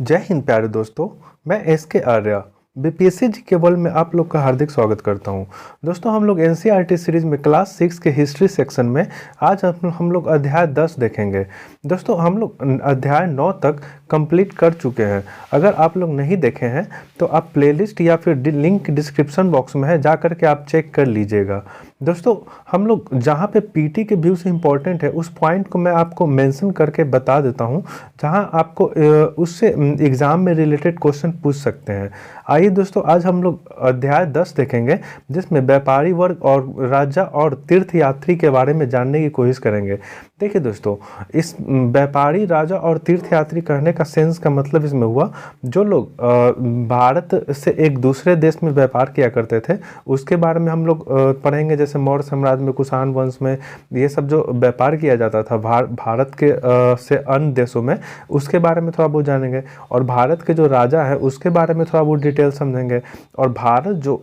जय हिंद प्यारे दोस्तों। मैं एस के आर्या बीपीएससी जी के वर्ल्ड में आप लोग का हार्दिक स्वागत करता हूं। दोस्तों हम लोग एनसीईआरटी सीरीज में क्लास 6 के हिस्ट्री सेक्शन में आज हम लोग अध्याय 10 देखेंगे। दोस्तों हम लोग अध्याय 9 तक कंप्लीट कर चुके हैं। अगर आप लोग नहीं देखे हैं तो आप प्लेलिस्ट या फिर लिंक डिस्क्रिप्शन बॉक्स में है, जा कर के आप चेक कर लीजिएगा। दोस्तों हम लोग जहाँ पे पीटी के व्यू से इम्पोर्टेंट है उस पॉइंट को मैं आपको मेंशन करके बता देता हूँ, जहाँ आपको उससे एग्ज़ाम में रिलेटेड क्वेश्चन पूछ सकते हैं। आइए दोस्तों आज हम लोग अध्याय 10 देखेंगे, जिसमें व्यापारी वर्ग और राजा और तीर्थयात्री के बारे में जानने की कोशिश करेंगे। देखिए दोस्तों, इस व्यापारी, राजा और तीर्थयात्री कहने का सेंस का मतलब इसमें हुआ जो लोग भारत से एक दूसरे देश में व्यापार किया करते थे, उसके बारे में हम लोग पढ़ेंगे। जैसे मौर्य साम्राज्य में, कुषाण वंश में ये सब जो व्यापार किया जाता था भारत के से अन्य देशों में, उसके बारे में थोड़ा बहुत जानेंगे। और भारत के जो राजा है उसके बारे में थोड़ा बहुत डिटेल समझेंगे। और भारत जो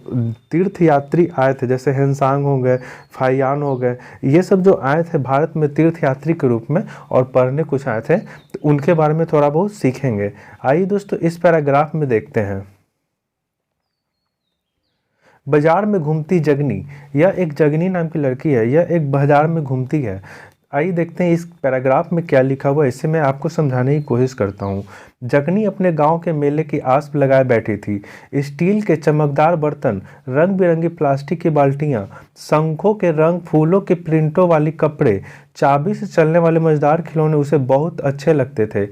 तीर्थयात्री आए थे, जैसे हेनसांग हो गए, फाहियान हो गए, ये सब जो आए थे भारत में तीर्थयात्री के रूप में और पढ़ने कुछ आए थे, तो उनके बारे में थोड़ा बहुत सीखेंगे। आइए दोस्तों इस पैराग्राफ में देखते हैं। बाजार में घूमती जगनी, यह एक जगनी नाम की लड़की है, यह एक बाजार में घूमती है। आइए देखते हैं इस पैराग्राफ में क्या लिखा हुआ है, इससे मैं आपको समझाने की कोशिश करता हूँ। जगनी अपने गांव के मेले की आस लगाए बैठी थी। स्टील के चमकदार बर्तन, रंग बिरंगी प्लास्टिक की बाल्टियाँ, शंखों के रंग, फूलों के प्रिंटों वाली कपड़े, चाबी से चलने वाले मजेदार खिलौने उसे बहुत अच्छे लगते थे।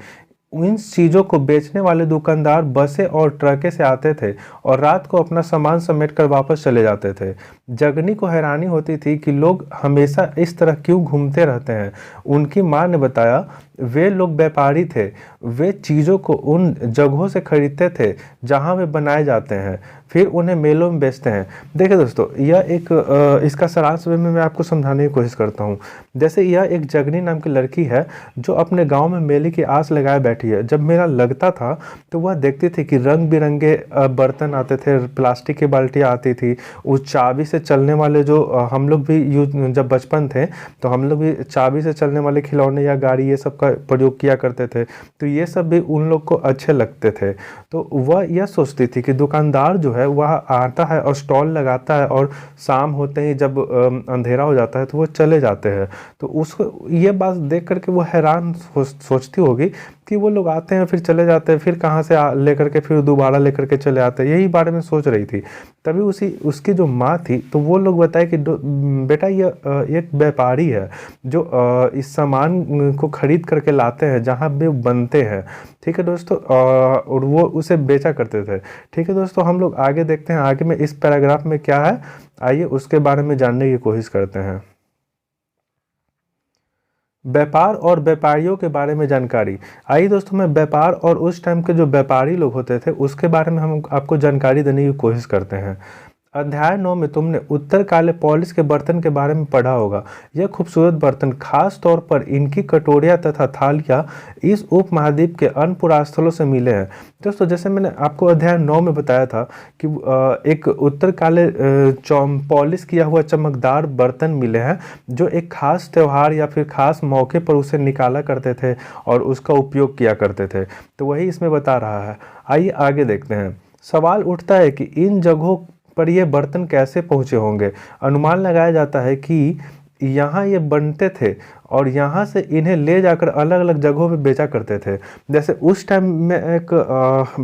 इन चीज़ों को बेचने वाले दुकानदार बसें और ट्रकें से आते थे और रात को अपना सामान समेटकर वापस चले जाते थे। जगनी को हैरानी होती थी कि लोग हमेशा इस तरह क्यों घूमते रहते हैं। उनकी माँ ने बताया, वे लोग व्यापारी थे, वे चीज़ों को उन जगहों से खरीदते थे जहाँ वे बनाए जाते हैं, फिर उन्हें मेलों में बेचते हैं। देखिए दोस्तों, यह एक इसका सारांश में मैं आपको समझाने की कोशिश करता हूँ। जैसे यह एक जगनी नाम की लड़की है जो अपने गांव में मेले की आस लगाए बैठी है। जब मेला लगता था तो वह देखती थी कि रंग बिरंगे बर्तन आते थे, प्लास्टिक की बाल्टियाँ आती थी, उस चाबी से चलने वाले जो हम लोग भी जब बचपन थे तो हम लोग भी चाबी से चलने वाले खिलौने या गाड़ी ये सब का प्रयोग किया करते थे, तो ये सब भी उन लोग को अच्छे लगते थे। तो वह यह सोचती थी कि दुकानदार जो है वह आता है और स्टॉल लगाता है और शाम होते ही जब अंधेरा हो जाता है तो वो चले जाते हैं। तो उसको ये बात देख करके वो हैरान सोचती होगी कि वो लोग आते हैं फिर चले जाते हैं, फिर कहाँ से लेकर के फिर दोबारा लेकर के चले आते हैं, यही बारे में सोच रही थी। तभी उसकी जो माँ थी तो वो लोग बताए कि बेटा ये एक व्यापारी है जो इस सामान को खरीद करके लाते हैं जहाँ पे बनते हैं। ठीक है दोस्तों, और वो उसे बेचा करते थे। ठीक है दोस्तों, हम लोग आगे देखते हैं आगे में इस पैराग्राफ में क्या है, आइए उसके बारे में जानने की कोशिश करते हैं। व्यापार और व्यापारियों के बारे में जानकारी। आइए दोस्तों, मैं व्यापार और उस टाइम के जो व्यापारी लोग होते थे उसके बारे में हम आपको जानकारी देने की कोशिश करते हैं। अध्याय 9 में तुमने उत्तर काले पॉलिश के बर्तन के बारे में पढ़ा होगा। यह खूबसूरत बर्तन, खास तौर पर इनकी कटोरियाँ तथा थालियाँ, इस उपमहाद्वीप के अन्य पुरास्थलों से मिले हैं। दोस्तों जैसे मैंने आपको अध्याय 9 में बताया था कि एक उत्तर काले पॉलिश किया हुआ चमकदार बर्तन मिले हैं जो एक खास त्यौहार या फिर खास मौके पर उसे निकाला करते थे और उसका उपयोग किया करते थे। तो वही इसमें बता रहा है। आइए आगे देखते हैं। सवाल उठता है कि इन जगहों पर ये बर्तन कैसे पहुँचे होंगे। अनुमान लगाया जाता है कि यहाँ ये बनते थे और यहाँ से इन्हें ले जाकर अलग अलग जगहों पे बेचा करते थे। जैसे उस टाइम में एक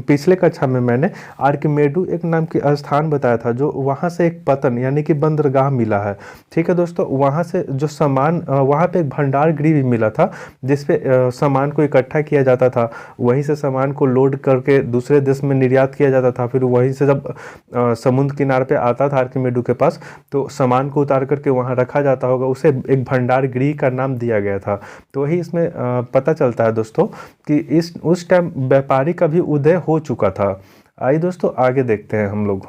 पिछले कक्षा में मैंने आर्किमेडू एक नाम की स्थान बताया था, जो वहाँ से एक पतन यानी कि बंदरगाह मिला है। ठीक है दोस्तों, वहाँ से जो सामान, वहाँ पे एक भंडार गृह भी मिला था जिसपे सामान को इकट्ठा किया जाता था, वहीं से सामान को लोड करके दूसरे देश में निर्यात किया जाता था। फिर वहीं से जब समुद्र किनारे पे आता था आर्किमेडू के पास, तो सामान को उतार करके वहाँ रखा जाता होगा, उसे एक भंडार गृह का नाम दिया गया था। तो वही इसमें पता चलता है दोस्तों कि उस टाइम व्यापारी का भी उदय हो चुका था। आइए दोस्तों आगे देखते हैं हम लोग।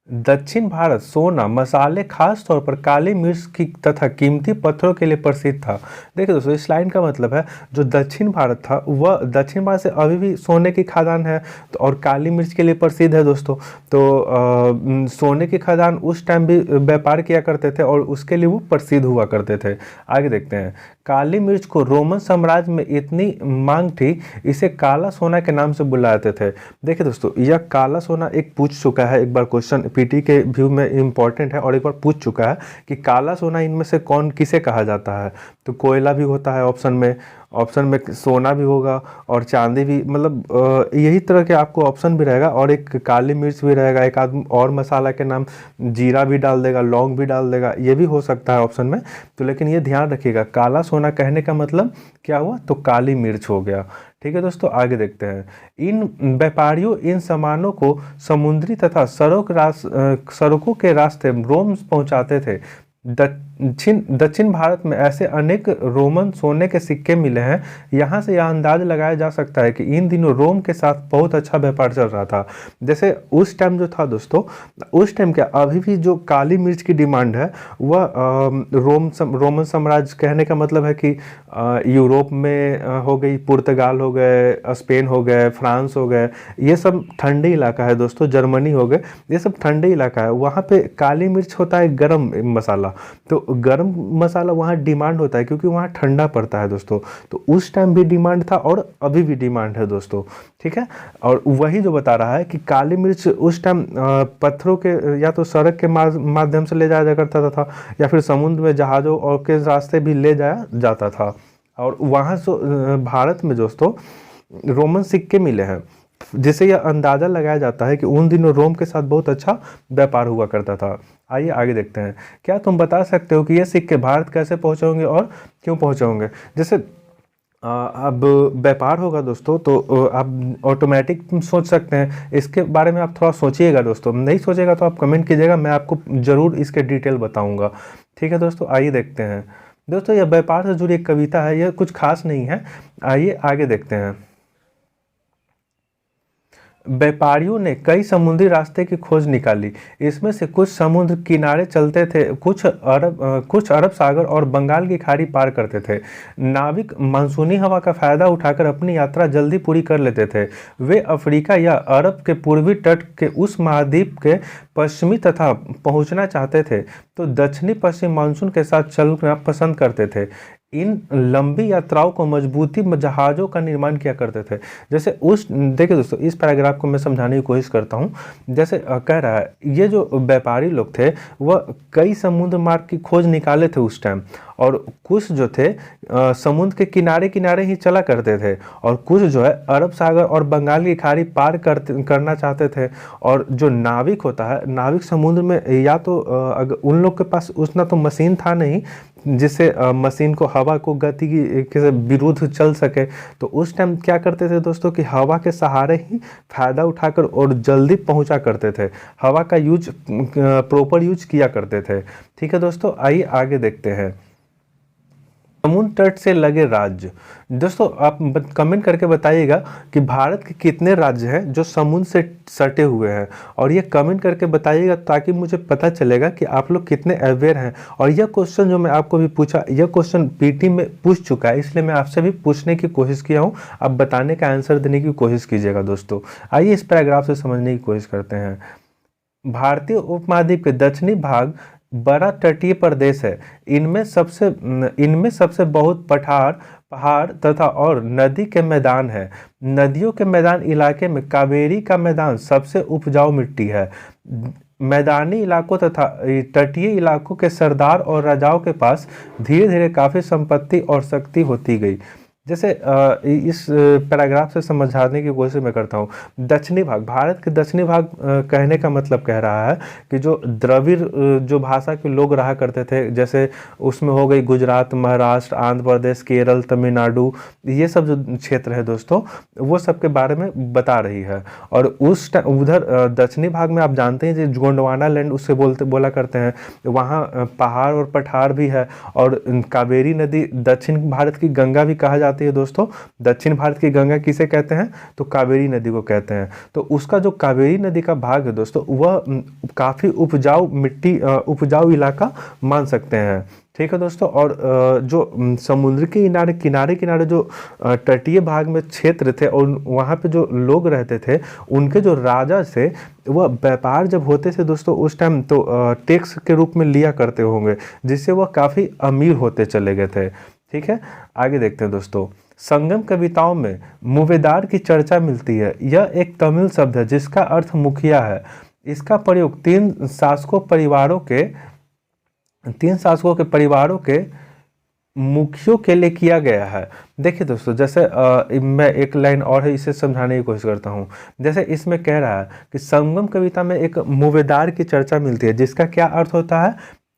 दक्षिण भारत सोना, मसाले, खास तौर पर काली मिर्च की तथा कीमती पत्थरों के लिए प्रसिद्ध था। देखिए दोस्तों, इस लाइन का मतलब है जो दक्षिण भारत था वह दक्षिण भारत से अभी भी सोने की खदान है और काली मिर्च के लिए प्रसिद्ध है दोस्तों। तो सोने की खदान उस टाइम भी व्यापार किया करते थे और उसके लिए वो प्रसिद्ध हुआ करते थे। आगे देखते हैं। काली मिर्च को रोमन साम्राज्य में इतनी मांग थी, इसे काला सोना के नाम से बुलाते थे। देखिए दोस्तों, यह काला सोना एक पूछ चुका है, एक बार क्वेश्चन पीटी के व्यू में इंपॉर्टेंट है, और एक बार पूछ चुका है कि काला सोना इनमें से कौन किसे कहा जाता है। तो कोयला भी होता है ऑप्शन में सोना भी होगा और चांदी भी, मतलब यही तरह के आपको ऑप्शन भी रहेगा, और एक काली मिर्च भी रहेगा, एक आदमी और मसाला के नाम जीरा भी डाल देगा, लौंग भी डाल देगा, ये भी हो सकता है ऑप्शन में। तो लेकिन ये ध्यान रखिएगा, काला सोना कहने का मतलब क्या हुआ, तो काली मिर्च हो गया। ठीक है दोस्तों, आगे देखते हैं। इन व्यापारियों इन सामानों को समुद्री तथा सड़कों के रास्ते रोम पहुंचाते थे। दक्षिण भारत में ऐसे अनेक रोमन सोने के सिक्के मिले हैं। यहाँ से यह अंदाज लगाया जा सकता है कि इन दिनों रोम के साथ बहुत अच्छा व्यापार चल रहा था। जैसे उस टाइम जो था दोस्तों, उस टाइम क्या, अभी भी जो काली मिर्च की डिमांड है वह रोमन साम्राज्य, कहने का मतलब है कि यूरोप में हो गई, पुर्तगाल हो गए, स्पेन हो गए, फ्रांस हो गए, ये सब ठंडी इलाका है दोस्तों, जर्मनी हो गए, ये सब ठंडी इलाका है। वहाँ पे काली मिर्च होता है गर्म मसाला, तो गर्म मसाला वहाँ डिमांड होता है क्योंकि वहाँ ठंडा पड़ता है दोस्तों। तो उस टाइम भी डिमांड था और अभी भी डिमांड है दोस्तों। ठीक है, और वही जो बता रहा है कि काली मिर्च उस टाइम पत्थरों के या तो सड़क के माध्यम से ले जाया करता था, या फिर समुद्र में जहाज़ों और के रास्ते भी ले जाया जाता था। और वहाँ से भारत में दोस्तों रोमन सिक्के मिले हैं, जिससे यह अंदाज़ा लगाया जाता है कि उन दिनों रोम के साथ बहुत अच्छा व्यापार हुआ करता था। आइए आगे देखते हैं। क्या तुम बता सकते हो कि ये सिक्के भारत कैसे पहुंचे होंगे और क्यों पहुंचे होंगे? जैसे अब व्यापार होगा दोस्तों, तो आप ऑटोमेटिक सोच सकते हैं, इसके बारे में आप थोड़ा सोचिएगा दोस्तों, नहीं सोचेगा तो आप कमेंट कीजिएगा, मैं आपको ज़रूर इसके डिटेल बताऊँगा। ठीक है दोस्तों, आइए देखते हैं। दोस्तों यह व्यापार से जुड़ी एक कविता है, यह कुछ खास नहीं है, आइए आगे देखते हैं। व्यापारियों ने कई समुद्री रास्ते की खोज निकाली। इसमें से कुछ समुद्र किनारे चलते थे, कुछ अरब सागर और बंगाल की खाड़ी पार करते थे। नाविक मानसूनी हवा का फायदा उठाकर अपनी यात्रा जल्दी पूरी कर लेते थे। वे अफ्रीका या अरब के पूर्वी तट के उस महाद्वीप के पश्चिमी तथा पहुंचना चाहते थे, तो दक्षिणी पश्चिम मानसून के साथ चलना पसंद करते थे। इन लंबी यात्राओं को मजबूती जहाज़ों का निर्माण किया करते थे। जैसे उस, देखिए दोस्तों, इस पैराग्राफ को मैं समझाने की कोशिश करता हूँ। जैसे कह रहा है, ये जो व्यापारी लोग थे वह कई समुद्र मार्ग की खोज निकाले थे उस टाइम, और कुछ जो थे समुद्र के किनारे किनारे ही चला करते थे, और कुछ जो है अरब सागर और बंगाल की खाड़ी पार करना चाहते थे। और जो नाविक होता है, नाविक समुद्र में या तो अगर उन लोग के पास उतना तो मशीन था नहीं जिससे मशीन को हवा को गति के विरुद्ध चल सके, तो उस टाइम क्या करते थे दोस्तों कि हवा के सहारे ही फायदा उठाकर और जल्दी पहुंचा करते थे, हवा का यूज प्रॉपर यूज किया करते थे। ठीक है दोस्तों, आइए आगे देखते हैं। समुद्र तट से लगे राज्य। दोस्तों आप कमेंट करके बताइएगा कि भारत के कितने राज्य हैं जो समुद्र से सटे हुए हैं, और ये कमेंट करके बताइएगा ताकि मुझे पता चलेगा कि आप लोग कितने अवेयर हैं। और यह क्वेश्चन जो मैं आपको भी पूछा, यह क्वेश्चन पीटी में पूछ चुका है, इसलिए मैं आपसे भी पूछने की कोशिश किया हूँ, आप बताने का आंसर देने की कोशिश कीजिएगा दोस्तों। आइए इस पैराग्राफ से समझने की कोशिश करते हैं। भारतीय उपमहाद्वीप के दक्षिणी भाग बड़ा तटीय प्रदेश है। इनमें सबसे बहुत पहाड़ तथा और नदी के मैदान है। नदियों के मैदान इलाके में कावेरी का मैदान सबसे उपजाऊ मिट्टी है। मैदानी इलाकों तथा तटीय इलाकों के सरदार और राजाओं के पास धीरे धीरे काफ़ी संपत्ति और शक्ति होती गई। जैसे इस पैराग्राफ से समझाने की कोशिश मैं करता हूँ। दक्षिणी भाग, भारत के दक्षिणी भाग कहने का मतलब कह रहा है कि जो द्रविड़ जो भाषा के लोग रहा करते थे, जैसे उसमें हो गई गुजरात, महाराष्ट्र, आंध्र प्रदेश, केरल, तमिलनाडु, ये सब जो क्षेत्र है दोस्तों, वो सब के बारे में बता रही है। और उस उधर दक्षिणी भाग में आप जानते हैं जो गोंडवाना लैंड उससे बोला करते हैं, वहाँ पहाड़ और पठार भी है। और कावेरी नदी दक्षिण भारत की गंगा भी कहा जाती है दोस्तों। दक्षिण भारत की गंगा किसे कहते हैं, तो कावेरी नदी को कहते हैं। तो उसका जो कावेरी नदी का भाग है दोस्तों, वह काफ़ी उपजाऊ मिट्टी, उपजाऊ इलाका मान सकते हैं। ठीक है दोस्तों। और जो समुद्र के किनारे जो तटीय भाग में क्षेत्र थे और वहाँ पे जो लोग रहते थे, उनके जो राजा थे, वह व्यापार जब होते थे दोस्तों उस टाइम, तो टैक्स के रूप में लिया करते होंगे, जिससे वह काफ़ी अमीर होते चले गए थे। ठीक है, आगे देखते हैं दोस्तों। संगम कविताओं में मुवेदार की चर्चा मिलती है। यह एक तमिल शब्द है जिसका अर्थ मुखिया है। इसका प्रयोग तीन शासकों के परिवारों के मुखियों के लिए किया गया है। देखिए दोस्तों, जैसे मैं एक लाइन और है, इसे समझाने की कोशिश करता हूँ। जैसे इसमें कह रहा है कि संगम कविता में एक मुवेदार की चर्चा मिलती है, जिसका क्या अर्थ होता है,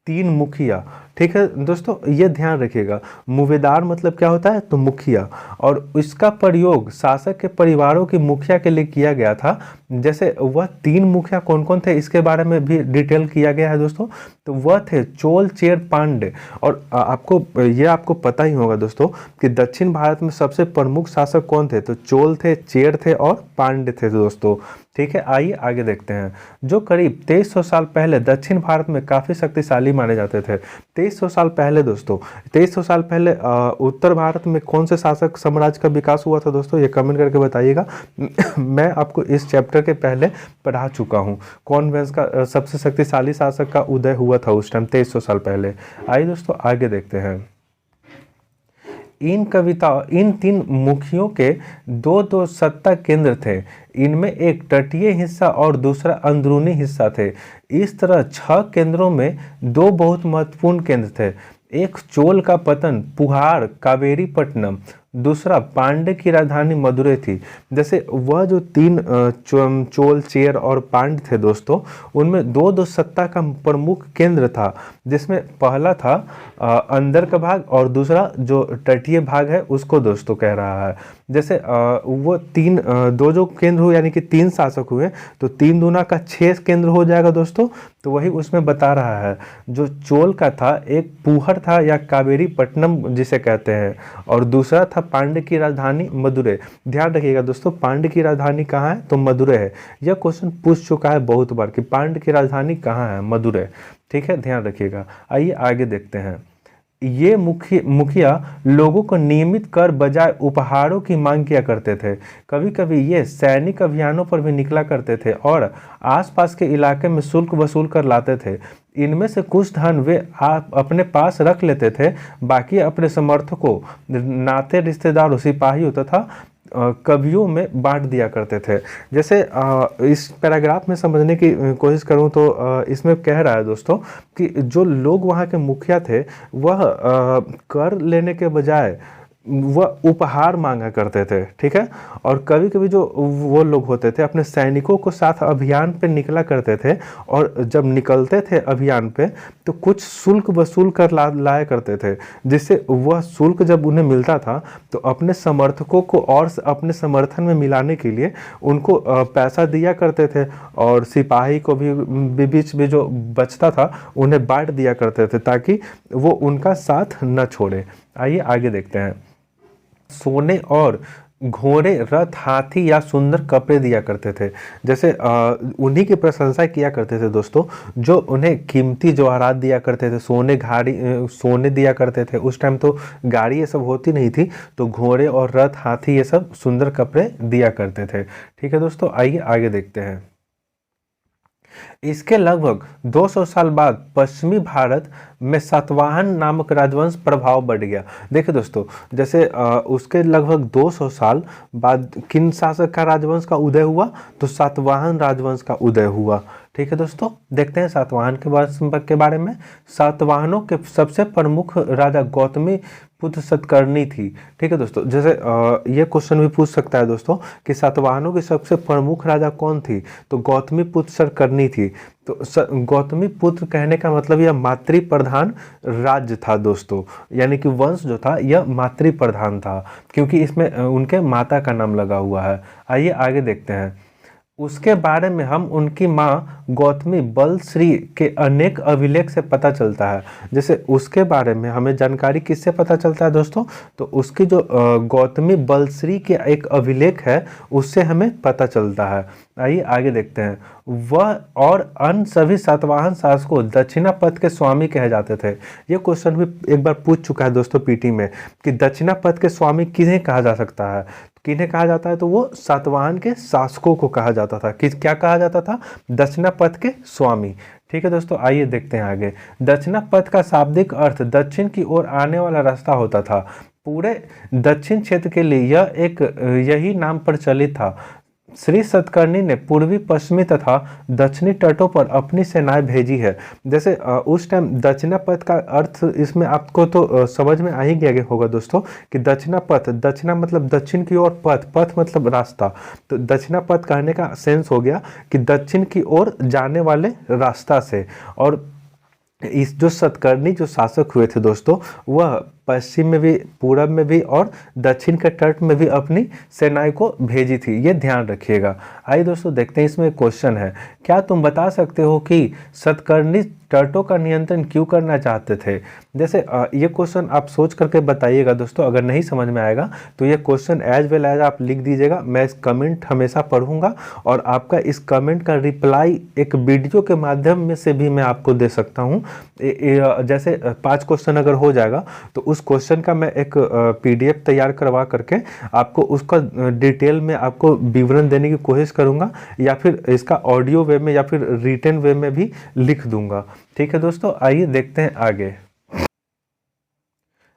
तीन मुखिया। ठीक है दोस्तों, ये ध्यान रखिएगा, मुवेदार मतलब क्या होता है, तो मुखिया, और इसका प्रयोग शासक के परिवारों की मुखिया के लिए किया गया था। जैसे वह तीन मुखिया कौन कौन थे, इसके बारे में भी डिटेल किया गया है दोस्तों। तो वह थे चोल, चेर, पांड्य। और आपको पता ही होगा दोस्तों कि दक्षिण भारत में सबसे प्रमुख शासक कौन थे, तो चोल थे, चेर थे और पांड्य थे दोस्तों। ठीक है, आइए आगे देखते हैं। जो करीब 2300 साल पहले दक्षिण भारत में काफ़ी शक्तिशाली माने जाते थे। 2300 साल पहले दोस्तों, 2300 साल पहले उत्तर भारत में कौन से शासक साम्राज्य का विकास हुआ था दोस्तों, ये कमेंट करके बताइएगा। मैं आपको इस चैप्टर के पहले पढ़ा चुका हूँ, कौन वंश का सबसे शक्तिशाली शासक का उदय हुआ था उस टाइम 2300 साल पहले। आइए दोस्तों आगे देखते हैं। इन तीन मुखियों के दो दो सत्ता केंद्र थे। इनमें एक तटीय हिस्सा और दूसरा अंदरूनी हिस्सा थे। इस तरह 6 केंद्रों में 2 बहुत महत्वपूर्ण केंद्र थे। एक चोल का पतन पुहाड़ कावेरीपट्टनम, दूसरा पांड्य की राजधानी मदुरै थी। जैसे वह जो तीन चोल, चेर और पांड्य थे दोस्तों, उनमें दो दो सत्ता का प्रमुख केंद्र था, जिसमें पहला था अंदर का भाग और दूसरा जो तटीय भाग है उसको दोस्तों कह रहा है। जैसे वो दो जो केंद्र हुए यानी कि 3 शासक हुए, तो 3 दूना का 6 केंद्र हो जाएगा दोस्तों। तो वही उसमें बता रहा है। जो चोल का था एक पुहर था या कावेरीपट्टनम जिसे कहते हैं, और दूसरा था पांड्य की राजधानी मदुरै। ध्यान रखिएगा दोस्तों, पांड्य की राजधानी कहाँ है, तो मदुरै है। यह क्वेश्चन पूछ चुका है बहुत बार कि पांड्य की राजधानी कहाँ है, मदुरै। ठीक है, ध्यान रखिएगा। आइए आगे देखते हैं। ये मुखिया लोगों को नियमित कर बजाय उपहारों की मांग किया करते थे। कभी कभी ये सैनिक अभियानों पर भी निकला करते थे और आसपास के इलाके में शुल्क वसूल कर लाते थे। इनमें से कुछ धन वे अपने पास रख लेते थे, बाकी अपने समर्थकों, नाते रिश्तेदारों, सिपाहियों तथा कवियों में बांट दिया करते थे। जैसे इस पैराग्राफ में समझने की कोशिश करूं तो इसमें कह रहा है दोस्तों कि जो लोग वहाँ के मुखिया थे वह कर लेने के बजाय वह उपहार मांगा करते थे। ठीक है, और कभी कभी जो वो लोग होते थे अपने सैनिकों को साथ अभियान पे निकला करते थे, और जब निकलते थे अभियान पे तो कुछ शुल्क वसूल कर लाया करते थे, जिससे वह शुल्क जब उन्हें मिलता था तो अपने समर्थकों को और अपने समर्थन में मिलाने के लिए उनको पैसा दिया करते थे, और सिपाही को भी बीच में जो बचता था उन्हें बांट दिया करते थे ताकि वो उनका साथ न छोड़े। आइए आगे देखते हैं। सोने और घोड़े, रथ, हाथी या सुंदर कपड़े दिया करते थे। जैसे उन्हीं की प्रशंसा किया करते थे दोस्तों, जो उन्हें कीमती जवाहरात दिया करते थे, सोने दिया करते थे। उस टाइम तो गाड़ी ये सब होती नहीं थी, तो घोड़े और रथ, हाथी ये सब सुंदर कपड़े दिया करते थे। ठीक है दोस्तों, आइए आगे देखते हैं। इसके लगभग 200 साल बाद पश्चिमी भारत में सातवाहन नामक राजवंश प्रभाव बढ़ गया। देखिए दोस्तों, जैसे उसके लगभग 200 साल बाद किन शासक का राजवंश का उदय हुआ, तो सातवाहन राजवंश का उदय हुआ। ठीक है दोस्तों, देखते हैं सातवाहन के बारे में। सातवाहनों के सबसे प्रमुख राजा गौतमी पुत्र सतकर्णी थी। ठीक है दोस्तों, जैसे ये क्वेश्चन भी पूछ सकता है दोस्तों कि सातवाहनों की सबसे प्रमुख राजा कौन थी, तो गौतमी पुत्र सतकर्णी थी। तो गौतमी पुत्र कहने का मतलब यह मातृ प्रधान राज्य था दोस्तों, यानी कि वंश जो था यह मातृ प्रधान था, क्योंकि इसमें उनके माता का नाम लगा हुआ है। आइए आगे देखते हैं। उसके बारे में हम उनकी माँ गौतमी बलश्री के अनेक अभिलेख से पता चलता है। जैसे उसके बारे में हमें जानकारी किससे पता चलता है दोस्तों, तो उसकी जो गौतमी बलश्री के एक अभिलेख है उससे हमें पता चलता है। आइए आगे देखते हैं। वह और अन्य सभी सातवाहन शासकों दक्षिणापथ के स्वामी कहे जाते थे। ये क्वेश्चन भी एक बार पूछ चुका है दोस्तों पीटी में कि दक्षिणापथ के स्वामी किन्हें कहा जा सकता है, किन्हें कहा जाता है, तो वो सातवाहन के शासकों को कहा जाता था। क्या कहा जाता था, दक्षिणापथ के स्वामी। ठीक है दोस्तों, आइए देखते हैं आगे। दक्षिणा पथ का शाब्दिक अर्थ दक्षिण की ओर आने वाला रास्ता होता था। पूरे दक्षिण क्षेत्र के लिए यह एक यही नाम प्रचलित था। श्री सतकर्णी ने पूर्वी पश्चिमी तथा दक्षिणी तटों पर अपनी सेनाएं भेजी है। जैसे उस टाइम दक्षिणा पथ का अर्थ इसमें आपको तो समझ में आ ही गया होगा दोस्तों कि दक्षिणा पथ, दक्षिणा मतलब दक्षिण की ओर, पथ, पथ मतलब रास्ता। तो दक्षिणा पथ कहने का सेंस हो गया कि दक्षिण की ओर जाने वाले रास्ता से। और इस जो सतकर्णी जो शासक हुए थे दोस्तों, वह पश्चिम में भी, पूरब में भी और दक्षिण के तट में भी अपनी सेनाएं को भेजी थी, ये ध्यान रखिएगा। आइए दोस्तों देखते हैं, इसमें क्वेश्चन है, क्या तुम बता सकते हो कि सतकर्णी तटों का नियंत्रण क्यों करना चाहते थे? जैसे ये क्वेश्चन आप सोच करके बताइएगा दोस्तों, अगर नहीं समझ में आएगा तो ये क्वेश्चन एज वेल एज आप लिख दीजिएगा। मैं इस कमेंट हमेशा पढ़ूंगा और आपका इस कमेंट का रिप्लाई एक वीडियो के माध्यम में से भी मैं आपको दे सकता हूँ। जैसे 5 क्वेश्चन अगर हो जाएगा तो उस क्वेश्चन का मैं एक PDF तैयार करवा करके आपको उसका डिटेल में आपको विवरण देने की कोशिश करूंगा, या फिर इसका ऑडियो वे में या फिर रिटन वे में भी लिख दूंगा। ठीक है दोस्तों, आइए देखते हैं आगे।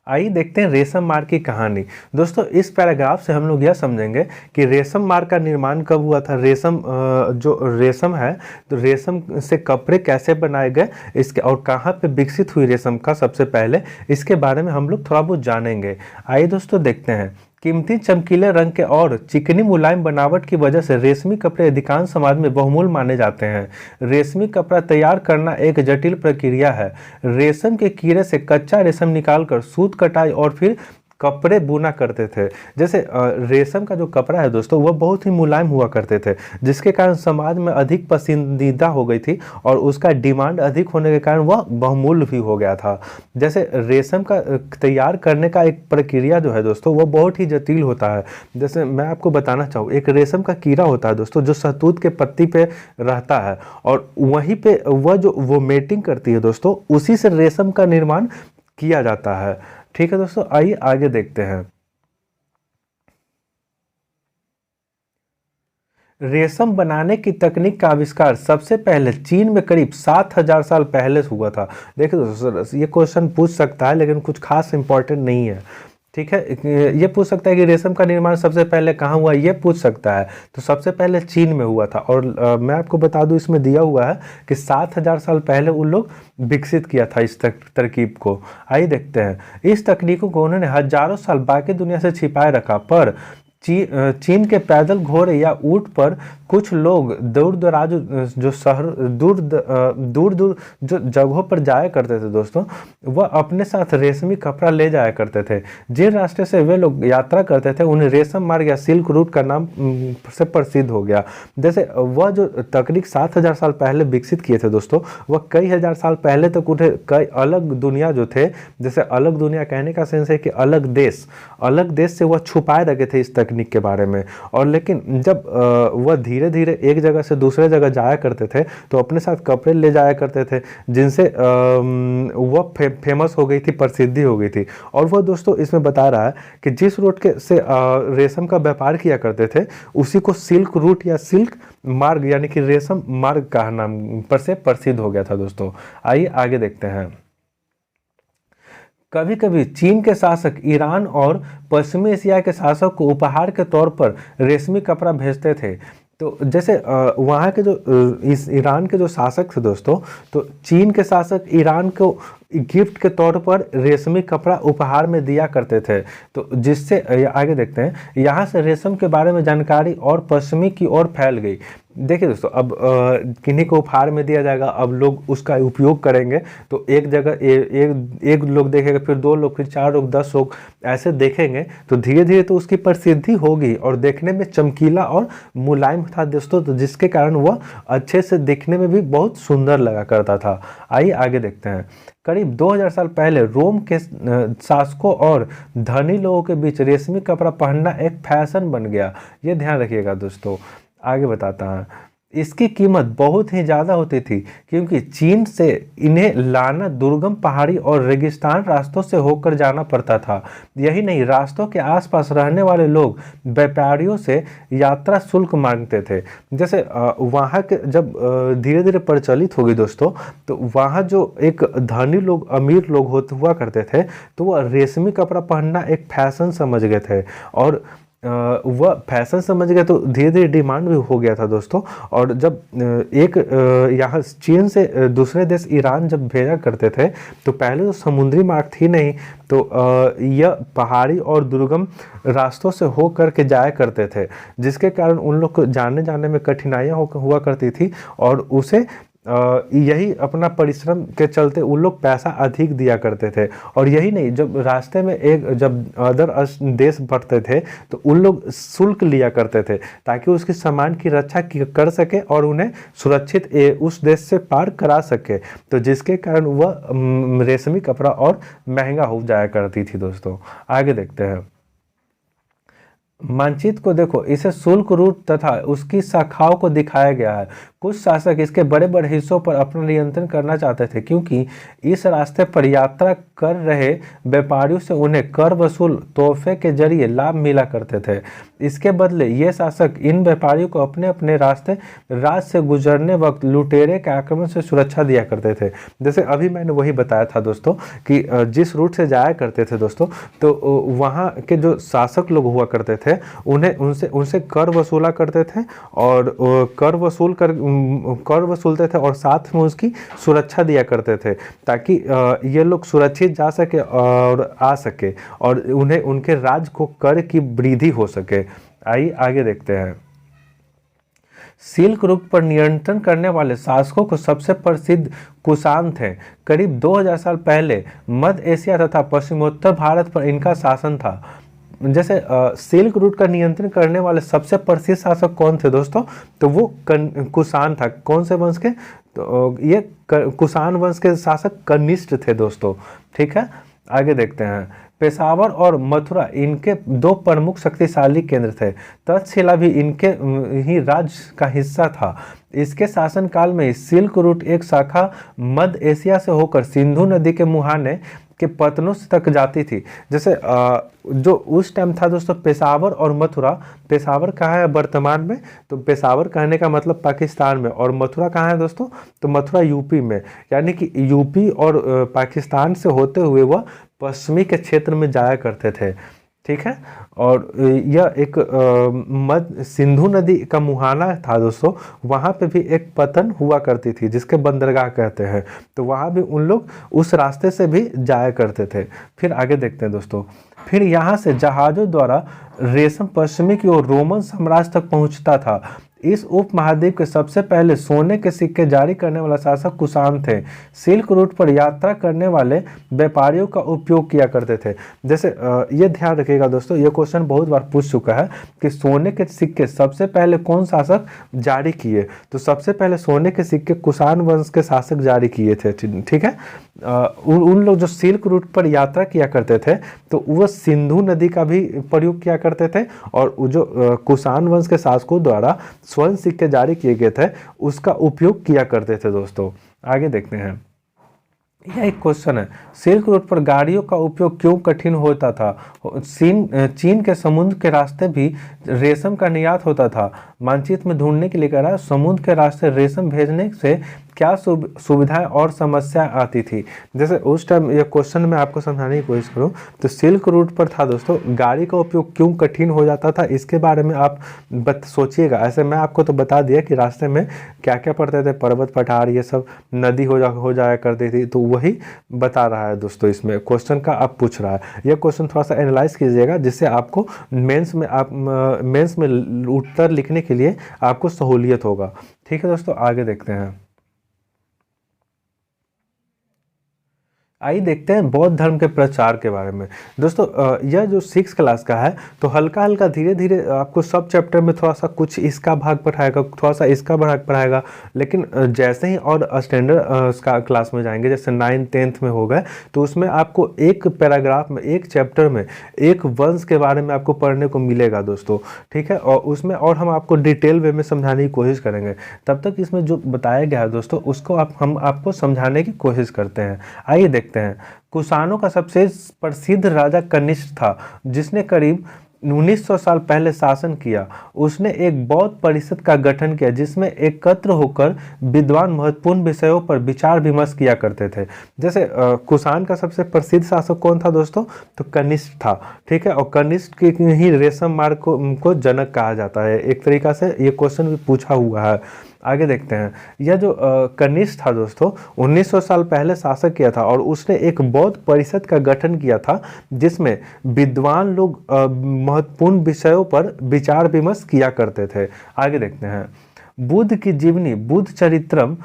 आइए देखते हैं रेशम मार्ग की कहानी। दोस्तों इस पैराग्राफ से हम लोग यह समझेंगे कि रेशम मार्ग का निर्माण कब हुआ था, रेशम जो रेशम है तो रेशम से कपड़े कैसे बनाए गए, इसके और कहाँ पे विकसित हुई रेशम का सबसे पहले, इसके बारे में हम लोग थोड़ा बहुत जानेंगे। आइए दोस्तों देखते हैं। कीमती चमकीले रंग के और चिकनी मुलायम बनावट की वजह से रेशमी कपड़े अधिकांश समाज में बहुमूल्य माने जाते हैं। रेशमी कपड़ा तैयार करना एक जटिल प्रक्रिया है। रेशम के कीड़े से कच्चा रेशम निकालकर सूत कटाई और फिर कपड़े बुना करते थे। जैसे रेशम का जो कपड़ा है दोस्तों, वह बहुत ही मुलायम हुआ करते थे, जिसके कारण समाज में अधिक पसंदीदा हो गई थी और उसका डिमांड अधिक होने के कारण वह बहुमूल्य भी हो गया था। जैसे रेशम का तैयार करने का एक प्रक्रिया जो है दोस्तों, वह बहुत ही जटिल होता है। जैसे मैं आपको बताना चाहूँ, एक रेशम का कीड़ा होता है दोस्तों, जो शहतूत के पत्ती पे रहता है और वहीं पे वह जो वो मेटिंग करती है दोस्तों, उसी से रेशम का निर्माण किया जाता है। ठीक है दोस्तों, आइए आगे देखते हैं। रेशम बनाने की तकनीक का आविष्कार सबसे पहले चीन में करीब 7000 साल पहले हुआ था। देखिए दोस्तों, ये क्वेश्चन पूछ सकता है लेकिन कुछ खास इंपॉर्टेंट नहीं है। ठीक है, ये पूछ सकता है कि रेशम का निर्माण सबसे पहले कहाँ हुआ, ये पूछ सकता है। तो सबसे पहले चीन में हुआ था और मैं आपको बता दूं, इसमें दिया हुआ है कि 7000 साल पहले उन लोग विकसित किया था इस तरकीब को। आइए देखते हैं। इस तकनीकों को उन्होंने हजारों साल बाकी दुनिया से छिपाए रखा, पर चीन के पैदल घोड़े या ऊंट पर कुछ लोग दूर दराज जो शहर दूर दूर जो जगहों पर जाया करते थे दोस्तों, वह अपने साथ रेशमी कपड़ा ले जाया करते थे। जिन रास्ते से वे लोग यात्रा करते थे उन्हें रेशम मार्ग या सिल्क रूट का नाम से प्रसिद्ध हो गया। जैसे वह जो तकनीक 7000 साल पहले विकसित किए थे दोस्तों, वह कई हजार साल पहले तक उन्हें कई अलग दुनिया जो थे, जैसे अलग दुनिया कहने का सेंस है कि अलग देश से वह छुपाए रखे थे इस तकनीक के बारे में। और लेकिन जब वह धीरे धीरे एक जगह से दूसरे जगह जाया करते थे तो अपने साथ कपड़े ले जाया करते थे, जिनसे वह फेमस हो गई थी, प्रसिद्धि हो गई थी। और वह दोस्तों इसमें बता रहा है कि जिस रूट के से रेशम का व्यापार किया करते थे, उसी को सिल्क रूट या सिल्क मार्ग यानी कि रेशम मार्ग का नाम पर से प्रसिद्ध हो गया था दोस्तों। आइए आगे देखते हैं। कभी कभी चीन के शासक ईरान और पश्चिमी एशिया के शासक को उपहार के तौर पर रेशमी कपड़ा भेजते थे। तो जैसे वहाँ के जो इस ईरान के जो शासक थे दोस्तों, तो चीन के शासक ईरान को गिफ्ट के तौर पर रेशमी कपड़ा उपहार में दिया करते थे। तो जिससे आगे देखते हैं, यहाँ से रेशम के बारे में जानकारी और पश्चिमी की ओर फैल गई। देखिए दोस्तों, अब किन्हीं को उपहार में दिया जाएगा, अब लोग उसका उपयोग करेंगे, तो एक जगह एक लोग देखेगा, फिर 2 लोग, फिर 4 लोग, 10 लोग ऐसे देखेंगे, तो धीरे धीरे तो उसकी प्रसिद्धि होगी और देखने में चमकीला और मुलायम था दोस्तों, तो जिसके कारण वह अच्छे से दिखने में भी बहुत सुंदर लगा करता था। आइए आगे देखते हैं। करीब 2000 साल पहले रोम के शासकों और धनी लोगों के बीच रेशमी कपड़ा पहनना एक फैशन बन गया। ये ध्यान रखिएगा दोस्तों। आगे बताता है। इसकी कीमत बहुत ही ज़्यादा होती थी, क्योंकि चीन से इन्हें लाना दुर्गम पहाड़ी और रेगिस्तान रास्तों से होकर जाना पड़ता था। यही नहीं, रास्तों के आसपास रहने वाले लोग व्यापारियों से यात्रा शुल्क मांगते थे। जैसे वहाँ के जब धीरे धीरे प्रचलित होगी दोस्तों, तो वहाँ जो एक धनी लोग, अमीर लोग हुआ करते थे, तो वह रेशमी कपड़ा पहनना एक फैशन समझ गए थे, और वह फैशन समझ गया तो धीरे धीरे डिमांड भी हो गया था दोस्तों। और जब एक यहाँ चीन से दूसरे देश ईरान जब भेजा करते थे, तो पहले तो समुद्री मार्ग थी नहीं, तो यह पहाड़ी और दुर्गम रास्तों से हो करके जाया करते थे, जिसके कारण उन लोग को जाने जाने में कठिनाइयाँ हुआ करती थी। और उसे यही अपना परिश्रम के चलते उन लोग पैसा अधिक दिया करते थे। और यही नहीं, जब रास्ते में जब अदर देश बढ़ते थे, तो उन लोग शुल्क लिया करते थे, ताकि उसके सामान की रक्षा कर सके और उन्हें सुरक्षित उस देश से पार करा सके। तो जिसके कारण वह रेशमी कपड़ा और महंगा हो जाया करती थी दोस्तों। आगे देखते हैं। मानचित्र को देखो, इसे शुल्क रूट तथा उसकी शाखाओं को दिखाया गया है। कुछ शासक इसके बड़े बड़े हिस्सों पर अपना नियंत्रण करना चाहते थे, क्योंकि इस रास्ते पर यात्रा कर रहे व्यापारियों से उन्हें कर वसूल तोहफे के जरिए लाभ मिला करते थे। इसके बदले ये शासक इन व्यापारियों को अपने अपने राज से गुजरने वक्त लुटेरे के आक्रमण से सुरक्षा दिया करते थे। जैसे अभी मैंने वही बताया था दोस्तों कि जिस रूट से जाया करते थे दोस्तों, तो वहाँ के जो शासक लोग हुआ करते थे, उन्हें उनसे कर वसूला करते थे, और कर वसूलते थे और साथ में उसकी सुरक्षा दिया करते थे, ताकि ये लोग सुरक्षित जा सके और आ सके, और उन्हें उनके राज को कर की वृद्धि हो सके। आइए आगे देखते हैं। सिल्क रूट पर नियंत्रण करने वाले शासकों को सबसे प्रसिद्ध कुषाण थे। करीब 2000 साल पहले मध्य एशिया तथा पश्चिमोत्तर भारत पर इनका शासन था। जैसे सिल्क रूट का नियंत्रण करने वाले सबसे प्रसिद्ध शासक कौन थे दोस्तों, तो वो कुषाण था। कौन से वंश के, तो ये कुषाण वंश के शासक कनिष्ठ थे दोस्तों। ठीक है, आगे देखते हैं। पेशावर और मथुरा इनके दो प्रमुख शक्तिशाली केंद्र थे। तक्षशिला भी इनके ही राज्य का हिस्सा था। इसके शासनकाल में सिल्क रूट एक शाखा मध्य एशिया से होकर सिंधु नदी के मुहाने के पतनों तक जाती थी। जैसे जो उस टाइम था दोस्तों, पेशावर और मथुरा, पेशावर कहाँ है वर्तमान में, तो पेशावर कहने का मतलब पाकिस्तान में, और मथुरा कहाँ है दोस्तों, तो मथुरा यूपी में। यानी कि यूपी और पाकिस्तान से होते हुए वह पश्चिमी के क्षेत्र में जाया करते थे। ठीक है, और यह एक सिंधु नदी का मुहाना था दोस्तों, वहाँ पे भी एक पतन हुआ करती थी, जिसके बंदरगाह कहते हैं। तो वहाँ भी उन लोग उस रास्ते से भी जाया करते थे। फिर आगे देखते हैं दोस्तों। फिर यहाँ से जहाज़ों द्वारा रेशम पश्चिमी की ओर रोमन साम्राज्य तक पहुँचता था। इस उपमहाद्वीप के सबसे पहले सोने के सिक्के जारी करने वाला शासक कुषाण थे। सिल्क रूट पर यात्रा करने वाले व्यापारियों का उपयोग किया करते थे। जैसे ये ध्यान रखिएगा दोस्तों, ये क्वेश्चन बहुत बार पूछ चुका है कि सोने के सिक्के सबसे पहले कौन शासक जारी किए, तो सबसे पहले सोने के सिक्के कुषाण वंश के शासक जारी किए थे। ठीक है, उन लोग जो सिल्क रूट पर यात्रा किया करते थे, तो वह सिंधु नदी का भी प्रयोग किया करते थे, और जो कुषाण वंश के शासकों द्वारा स्वर्ण सिक्के जारी किए गए थे, उसका उपयोग किया करते थे दोस्तों। आगे देखते हैं। यह एक क्वेश्चन है, सिल्क रूट पर गाड़ियों का उपयोग क्यों कठिन होता था। चीन के समुद्र के रास्ते भी रेशम का निर्यात होता था। मानचित्र में ढूंढने के लिए कह रहा है, समुद्र के रास्ते रेशम भेजने से क्या सुविधाएं और समस्याएं आती थी। जैसे उस टाइम ये क्वेश्चन मैं आपको समझाने की कोशिश करूं, तो सिल्क रूट पर था दोस्तों, गाड़ी का उपयोग क्यों कठिन हो जाता था, इसके बारे में आप सोचिएगा। ऐसे मैं आपको तो बता दिया कि रास्ते में क्या क्या पड़ते थे, पर्वत पठार, ये सब नदी हो जाया करती थी, तो वही बता रहा है दोस्तों। इसमें क्वेश्चन का आप पूछ रहा है, यह क्वेश्चन थोड़ा सा एनालाइज कीजिएगा, जिससे आपको मेंस में उत्तर लिखने के लिए आपको सहूलियत होगा। ठीक है दोस्तों, आगे देखते हैं। आइए देखते हैं बौद्ध धर्म के प्रचार के बारे में। दोस्तों यह जो 6 क्लास का है तो हल्का हल्का धीरे धीरे आपको सब चैप्टर में थोड़ा सा कुछ इसका भाग पढ़ाएगा, थोड़ा सा इसका भाग पढ़ाएगा। लेकिन जैसे ही और स्टैंडर्ड क्लास में जाएंगे, जैसे 9th 10th में हो गए, तो उसमें आपको एक पैराग्राफ में, एक चैप्टर में एक वंश के बारे में आपको पढ़ने को मिलेगा दोस्तों। ठीक है, और उसमें और हम आपको डिटेल वे में समझाने की कोशिश करेंगे। तब तक इसमें जो बताया गया है दोस्तों उसको हम आपको समझाने की कोशिश करते हैं। आइए देखते हैं। कुषाणों का सबसे प्रसिद्ध राजा कनिष्क था, जिसने करीब 1900 साल पहले शासन किया। उसने एक बौद्ध परिषद का गठन किया जिसमें एकत्र होकर विद्वान महत्वपूर्ण विषयों पर विचार विमर्श किया करते थे। जैसे कुषाण का सबसे प्रसिद्ध शासक कौन था दोस्तों? तो कनिष्क था। ठीक है, और कनिष्क की ही रेशम मार्ग को जनक कहा जाता है। एक तरीका से ये क्वेश्चन भी पूछा हुआ है। आगे देखते हैं। यह जो कनिष्क था दोस्तों 1900 साल पहले शासक किया था, और उसने एक बौद्ध परिषद का गठन किया था जिसमें विद्वान लोग महत्वपूर्ण विषयों पर विचार विमर्श किया करते थे। आगे देखते हैं। बुद्ध की जीवनी बुद्ध चरित्रम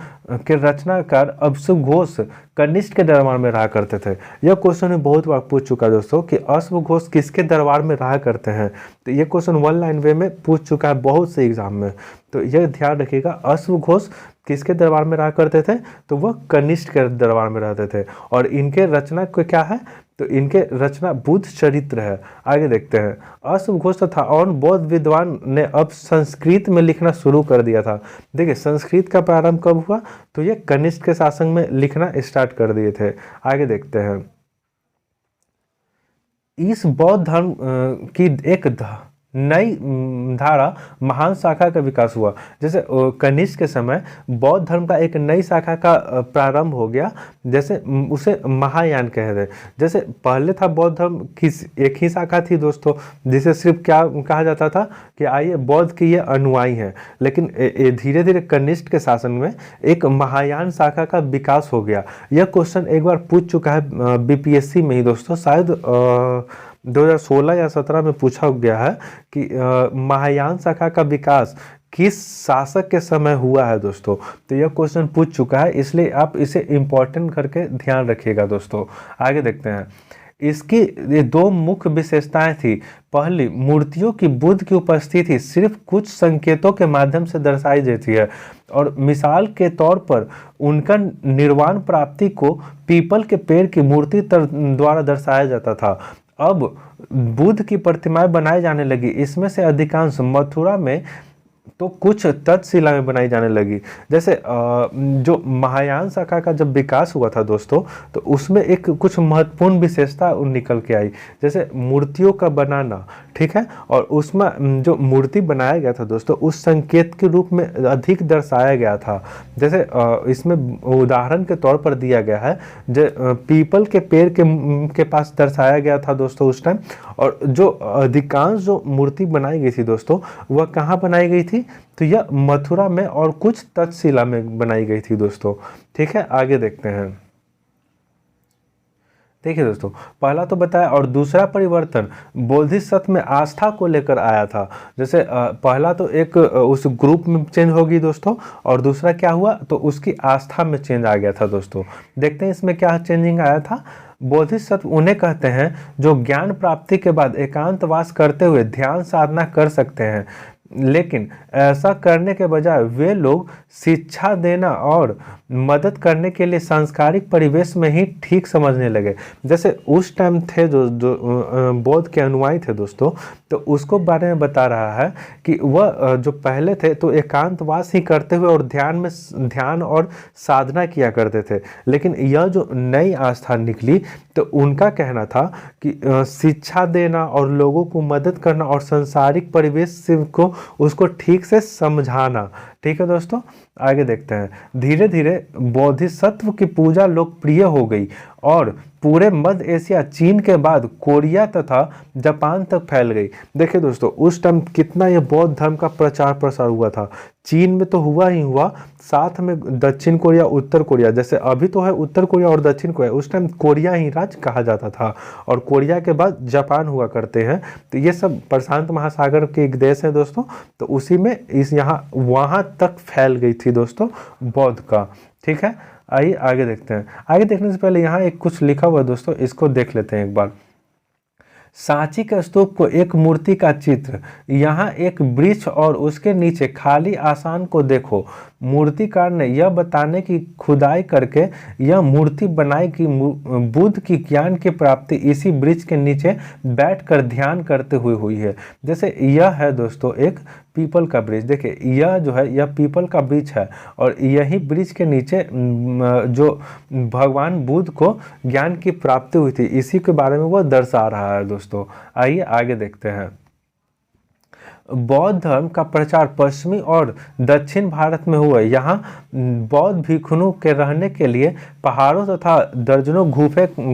के रचनाकार अश्वघोष कनिष्क के दरबार में रहा करते थे। यह क्वेश्चन में बहुत बार पूछ चुका है दोस्तों कि अश्वघोष किसके दरबार में रहा करते हैं। तो ये क्वेश्चन 1 लाइन वे में पूछ चुका है बहुत से एग्जाम में, तो यह ध्यान रखिएगा। अश्वघोष किसके दरबार में रहा करते थे? तो वह कनिष्क के दरबार में रहते थे। और इनके रचना को क्या है? तो इनके रचना बुद्ध चरित्र है। आगे देखते हैं। अश्वघोष तथा और बौद्ध विद्वान ने अब संस्कृत में लिखना शुरू कर दिया था। देखिए संस्कृत का प्रारंभ कब हुआ? तो ये कनिष्क के शासन में लिखना स्टार्ट कर दिए थे। आगे देखते हैं। इस बौद्ध धर्म की एक नई धारा महान शाखा का विकास हुआ। जैसे कनिष्क के समय बौद्ध धर्म का एक नई शाखा का प्रारंभ हो गया, जैसे उसे महायान कहते हैं। जैसे पहले था बौद्ध धर्म की एक ही शाखा थी दोस्तों, जिसे सिर्फ क्या कहा जाता था कि आइए बौद्ध की ये अनुयायी हैं। लेकिन धीरे धीरे कनिष्क के शासन में एक महायान शाखा का विकास हो गया। यह क्वेश्चन एक बार पूछ चुका है बीपीएससी में ही दोस्तों, शायद 2016 या 17 में पूछा गया है कि महायान शाखा का विकास किस शासक के समय हुआ है दोस्तों। तो यह क्वेश्चन पूछ चुका है, इसलिए आप इसे इम्पोर्टेंट करके ध्यान रखिएगा दोस्तों। आगे देखते हैं। इसकी ये 2 मुख्य विशेषताएं थी। पहली, मूर्तियों की बुद्ध की उपस्थिति सिर्फ कुछ संकेतों के माध्यम से दर्शाई जाती है, और मिसाल के तौर पर उनका निर्वाण प्राप्ति को पीपल के पेड़ की मूर्ति द्वारा दर्शाया जाता था। अब बुद्ध की प्रतिमाएं बनाई जाने लगी, इसमें से अधिकांश मथुरा में तो कुछ तक्षशिला में बनाई जाने लगी। जैसे जो महायान शाखा का जब विकास हुआ था दोस्तों, तो उसमें एक कुछ महत्वपूर्ण विशेषता निकल के आई, जैसे मूर्तियों का बनाना। ठीक है, और उसमें जो मूर्ति बनाया गया था दोस्तों उस संकेत के रूप में अधिक दर्शाया गया था। जैसे इसमें उदाहरण के तौर पर दिया गया है, जो पीपल के पेड़ के पास दर्शाया गया था दोस्तों उस टाइम। और जो अधिकांश जो मूर्ति बनाई गई थी दोस्तों वह कहाँ बनाई गई थी? तो यह मथुरा में और कुछ तक्षशिला में बनाई गई थी दोस्तों। ठीक है, आगे देखते हैं। देखिए दोस्तों, पहला तो बताया, और दूसरा परिवर्तन बोधिसत्व में आस्था को लेकर आया था। जैसे पहला तो एक उस ग्रुप में चेंज होगी दोस्तों, और दूसरा क्या हुआ? तो उसकी आस्था में चेंज आ गया था दोस्तों। देखते हैं इसमें क्या चेंजिंग आया था। बोधिसत्व उन्हें कहते हैं जो ज्ञान प्राप्ति के बाद एकांतवास करते हुए ध्यान साधना कर सकते हैं, लेकिन ऐसा करने के बजाय वे लोग शिक्षा देना और मदद करने के लिए सांस्कारिक परिवेश में ही ठीक समझने लगे। जैसे उस टाइम थे जो बौद्ध के अनुयायी थे दोस्तों, तो उसको बारे में बता रहा है कि वह जो पहले थे तो एकांतवास ही करते हुए और ध्यान और साधना किया करते थे। लेकिन यह जो नई आस्था निकली तो उनका कहना था कि शिक्षा देना और लोगों को मदद करना और सांसारिक परिवेश को उसको ठीक से समझाना। ठीक है दोस्तों, आगे देखते हैं। धीरे धीरे बोधिसत्व की पूजा लोकप्रिय हो गई और पूरे मध्य एशिया, चीन के बाद कोरिया तथा जापान तक फैल गई। देखिए दोस्तों, उस टाइम कितना ये बौद्ध धर्म का प्रचार प्रसार हुआ था। चीन में तो हुआ ही हुआ, साथ में दक्षिण कोरिया, उत्तर कोरिया, जैसे अभी तो है उत्तर कोरिया और दक्षिण कोरिया, उस टाइम कोरिया ही राज्य कहा जाता था, और कोरिया के बाद जापान हुआ करते हैं। तो ये सब प्रशांत महासागर के एक देश है दोस्तों, तो उसी में वहाँ तक फैल गई थी दोस्तों बौद्ध का। ठीक है, आइए आगे देखते हैं। आगे देखने से पहले यहाँ एक कुछ लिखा हुआ है दोस्तों, इसको देख लेते हैं एक बार। सांची के स्तूप को एक मूर्ति का चित्र, यहाँ एक वृक्ष और उसके नीचे खाली आसान को देखो। मूर्तिकार ने यह बताने की खुदाई करके यह मूर्ति बनाई कि बुद्ध की ज्ञान की प्राप्ति इसी वृक्ष के नीचे बैठकर ध्यान करते हुए हुई है। जैसे यह है दोस्तों एक पीपल का वृक्ष, देखिए यह जो है यह पीपल का वृक्ष है और यही वृक्ष के नीचे जो भगवान बुद्ध को ज्ञान की प्राप्ति हुई थी, इसी के बारे में वह दर्शा रहा है दोस्तों। आइए आगे देखते हैं। बौद्ध धर्म का प्रचार पश्चिमी और दक्षिण भारत में हुआ। यहाँ बौद्ध भिक्षुओं के रहने के लिए पहाड़ों तथा दर्जनों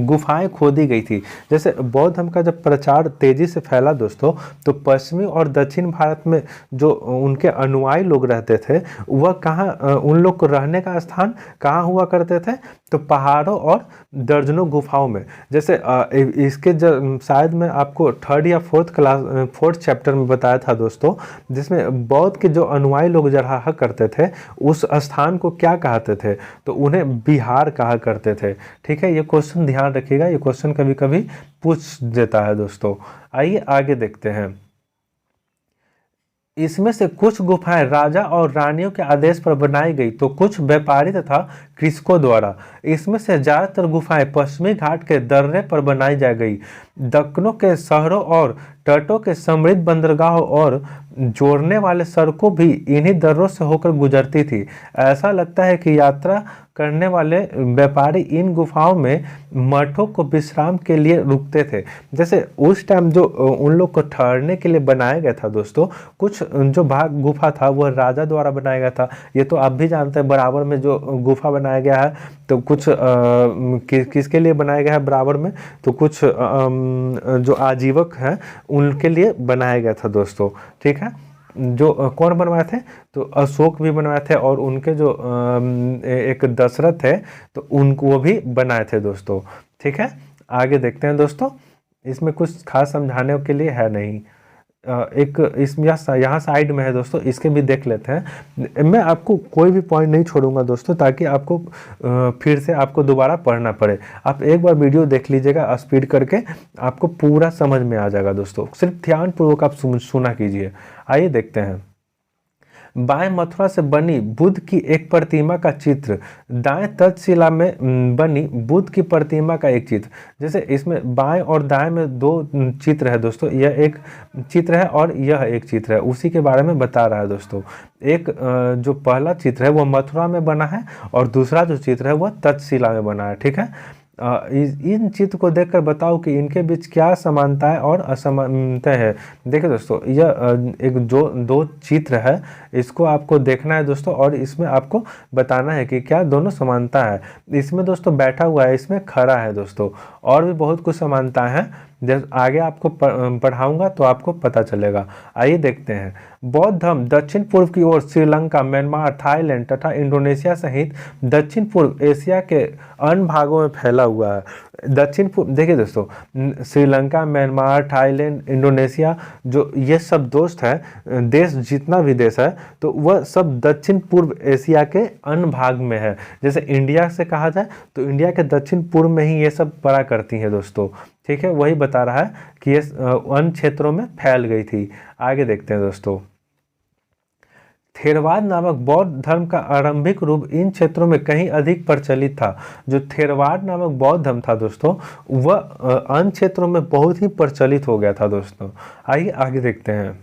गुफाएं खोदी गई थी। जैसे बौद्ध धर्म का जब प्रचार तेजी से फैला दोस्तों, तो पश्चिमी और दक्षिण भारत में जो उनके अनुयायी लोग रहते थे, वह कहाँ, उन लोग को रहने का स्थान कहाँ हुआ करते थे, तो पहाड़ों और दर्जनों गुफाओं में। जैसे इसके शायद मैं आपको थर्ड या फोर्थ चैप्टर में बताया था दोस्तों, जिसमें बौद्ध के जो अनुयायी लोग रहा करते थे, उस स्थान को क्या कहते थे, तो उन्हें बिहार कहा करते थे। ठीक है, ये क्वेश्चन ध्यान रखिएगा, ये क्वेश्चन कभी कभी पूछ देता है दोस्तों। आइए आगे देखते हैं। इसमें से कुछ गुफाएं राजा और रानियों के आदेश पर बनाई गई, तो कुछ व्यापारी तथा कृषकों द्वारा। इसमें से ज्यादातर गुफाएं पश्चिमी घाट के दर्रे पर बनाई जा गई। दक्कनों के शहरों और तटों के समृद्ध बंदरगाहों और जोड़ने वाले सड़कों भी इन्हीं दर्रों से होकर गुजरती थी। ऐसा लगता है कि यात्रा करने वाले व्यापारी इन गुफाओं में मठों को विश्राम के लिए रुकते थे। जैसे उस टाइम जो उन लोग को ठहरने के लिए बनाया गया था दोस्तों, कुछ जो भाग गुफा था वह राजा द्वारा बनाया गया था। ये तो आप भी जानते हैं, बराबर में जो गुफा बनाया गया है, तो कुछ किसके लिए बनाया गया है बराबर में, तो कुछ जो आजीवक हैं उनके लिए बनाया गया था दोस्तों। ठीक है, जो कौन बनवाए थे, तो अशोक भी बनवाए थे और उनके जो एक दशरथ है, तो उनको वो भी बनाए थे दोस्तों। ठीक है, आगे देखते हैं दोस्तों। इसमें कुछ खास समझाने के लिए है नहीं। एक इसमें यहाँ साइड में है दोस्तों, इसके भी देख लेते हैं। मैं आपको कोई भी पॉइंट नहीं छोड़ूंगा दोस्तों, ताकि आपको फिर से आपको दोबारा पढ़ना पड़े। आप एक बार वीडियो देख लीजिएगा स्पीड करके, आपको पूरा समझ में आ जाएगा दोस्तों। सिर्फ ध्यानपूर्वक आप सुना कीजिए। आइए देखते हैं। बाएं मथुरा से बनी बुद्ध की एक प्रतिमा का चित्र, दाएं तक्षशिला में बनी बुद्ध की प्रतिमा का एक चित्र। जैसे इसमें बाएं और दाएं में दो चित्र है दोस्तों, यह एक चित्र है और यह एक चित्र है, उसी के बारे में बता रहा है दोस्तों। एक जो पहला चित्र है वह मथुरा में बना है और दूसरा जो चित्र है वह तक्षशिला में बना है। ठीक है, इन चित्र को देखकर बताओ कि इनके बीच क्या समानताएं और असमानताएं है। देखिए दोस्तों, यह एक जो दो चित्र है, इसको आपको देखना है दोस्तों, और इसमें आपको बताना है कि क्या दोनों समानता है। इसमें दोस्तों बैठा हुआ है, इसमें खड़ा है दोस्तों, और भी बहुत कुछ समानताएं हैं। जब आगे आपको पढ़ाऊंगा तो आपको पता चलेगा। आइए देखते हैं। बौद्ध धर्म दक्षिण पूर्व की ओर श्रीलंका, म्यांमार, थाईलैंड तथा इंडोनेशिया सहित दक्षिण पूर्व एशिया के अन्य भागों में फैला हुआ है। दक्षिण पूर्व, देखिए दोस्तों, श्रीलंका, म्यांमार, थाईलैंड, इंडोनेशिया, जो ये सब दोस्त है देश, जितना भी देश है, तो वह सब दक्षिण पूर्व एशिया के अन्य भाग में है। जैसे इंडिया से कहा जाए तो इंडिया के दक्षिण पूर्व में ही ये सब पड़ा करती हैं दोस्तों। ठीक है, वही बता रहा है कि ये अन्य क्षेत्रों में फैल गई थी। आगे देखते हैं दोस्तों। थेरवाद नामक बौद्ध धर्म का आरंभिक रूप इन क्षेत्रों में कहीं अधिक प्रचलित था। जो थेरवाद नामक बौद्ध धर्म था दोस्तों, वह अन्य क्षेत्रों में बहुत ही प्रचलित हो गया था दोस्तों। आइए आगे देखते हैं।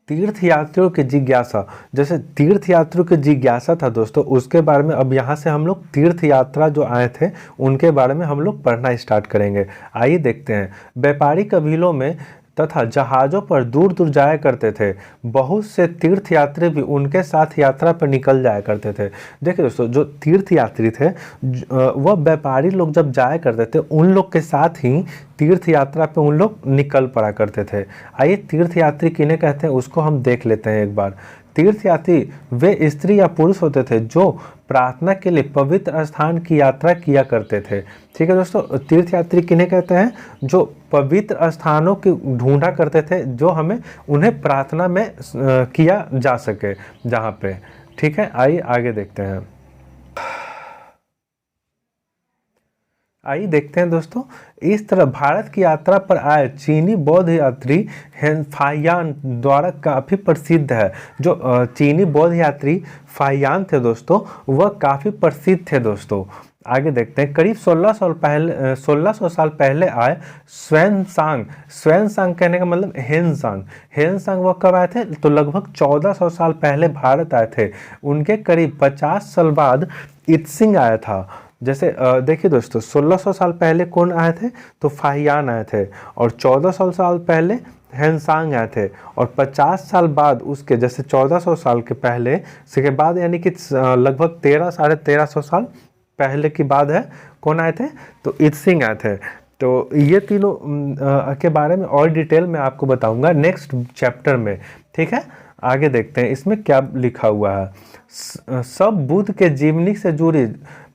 तीर्थयात्रियों की जिज्ञासा, जैसे तीर्थयात्रियों की जिज्ञासा था दोस्तों, उसके बारे में अब यहाँ से हम लोग तीर्थ यात्रा जो आए थे उनके बारे में हम लोग पढ़ना स्टार्ट करेंगे। आइए देखते हैं। व्यापारी कबीलों में तथा जहाज़ों पर दूर दूर जाया करते थे। बहुत से तीर्थयात्री भी उनके साथ यात्रा पर निकल जाया करते थे। देखिए दोस्तों, जो तीर्थयात्री थे वह व्यापारी लोग जब जाया करते थे, उन लोग के साथ ही तीर्थ यात्रा पे उन लोग निकल पड़ा करते थे। आइए तीर्थयात्री किन्हें कहते हैं उसको हम देख लेते हैं एक बार। तीर्थयात्री वे स्त्री या पुरुष होते थे जो प्रार्थना के लिए पवित्र स्थान की यात्रा किया करते थे। ठीक है दोस्तों, तीर्थयात्री किन्हें कहते हैं? जो पवित्र स्थानों की ढूंढा करते थे, जो हमें उन्हें प्रार्थना में किया जा सके जहाँ पे। ठीक है, आइए आगे देखते हैं। आइए देखते हैं दोस्तों, इस तरह भारत की यात्रा पर आए चीनी बौद्ध यात्री फाहियान द्वारा काफ़ी प्रसिद्ध है। जो चीनी बौद्ध यात्री फाहियान थे दोस्तों, वह काफ़ी प्रसिद्ध थे दोस्तों। आगे देखते हैं, करीब 1600 साल पहले आए स्वान-सांग कहने का मतलब हेनसांग वह कब आए थे? तो लगभग 1400 साल पहले भारत आए थे। उनके करीब 50 साल बाद इत्सिंग आया था। जैसे देखिए दोस्तों, 1600 साल पहले कौन आए थे? तो फाहियान आए थे। और 1400 साल पहले हेनसांग आए थे। और 50 साल बाद उसके, जैसे 1400 साल के पहले से के बाद, यानी कि लगभग 13 साढ़े 1300 साल पहले की बात है, कौन आए थे? तो इत्सिंग आए थे। तो ये तीनों के बारे में और डिटेल में आपको बताऊंगा नेक्स्ट चैप्टर में। ठीक है, आगे देखते हैं इसमें क्या लिखा हुआ है। सब बुद्ध के जीवनी से जुड़ी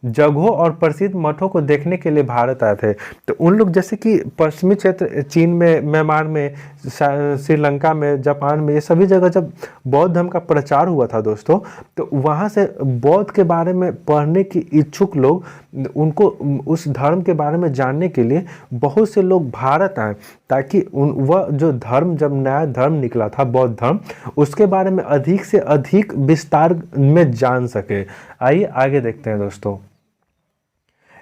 जगहों और प्रसिद्ध मठों को देखने के लिए भारत आए थे। तो उन लोग, जैसे कि पश्चिमी क्षेत्र चीन में, म्यांमार में, श्रीलंका में, जापान में, ये सभी जगह जब बौद्ध धर्म का प्रचार हुआ था दोस्तों, तो वहाँ से बौद्ध के बारे में पढ़ने की इच्छुक लोग, उनको उस धर्म के बारे में जानने के लिए बहुत से लोग भारत आए, ताकि वह जो धर्म, जब नया धर्म निकला था बौद्ध धर्म, उसके बारे में अधिक से अधिक विस्तार में जान सके। आइए आगे देखते हैं दोस्तों।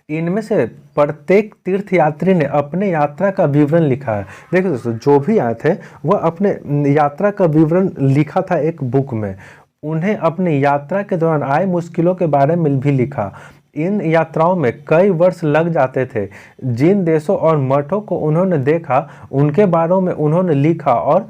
इनमें से प्रत्येक तीर्थयात्री ने अपने यात्रा का विवरण लिखा है। देखिए दोस्तों, जो भी आए थे वह अपने यात्रा का विवरण लिखा था एक बुक में। उन्हें अपनी यात्रा के दौरान आए मुश्किलों के बारे में भी लिखा। इन यात्राओं में कई वर्ष लग जाते थे। जिन देशों और मठों को उन्होंने देखा, उनके बारे में उन्होंने लिखा, और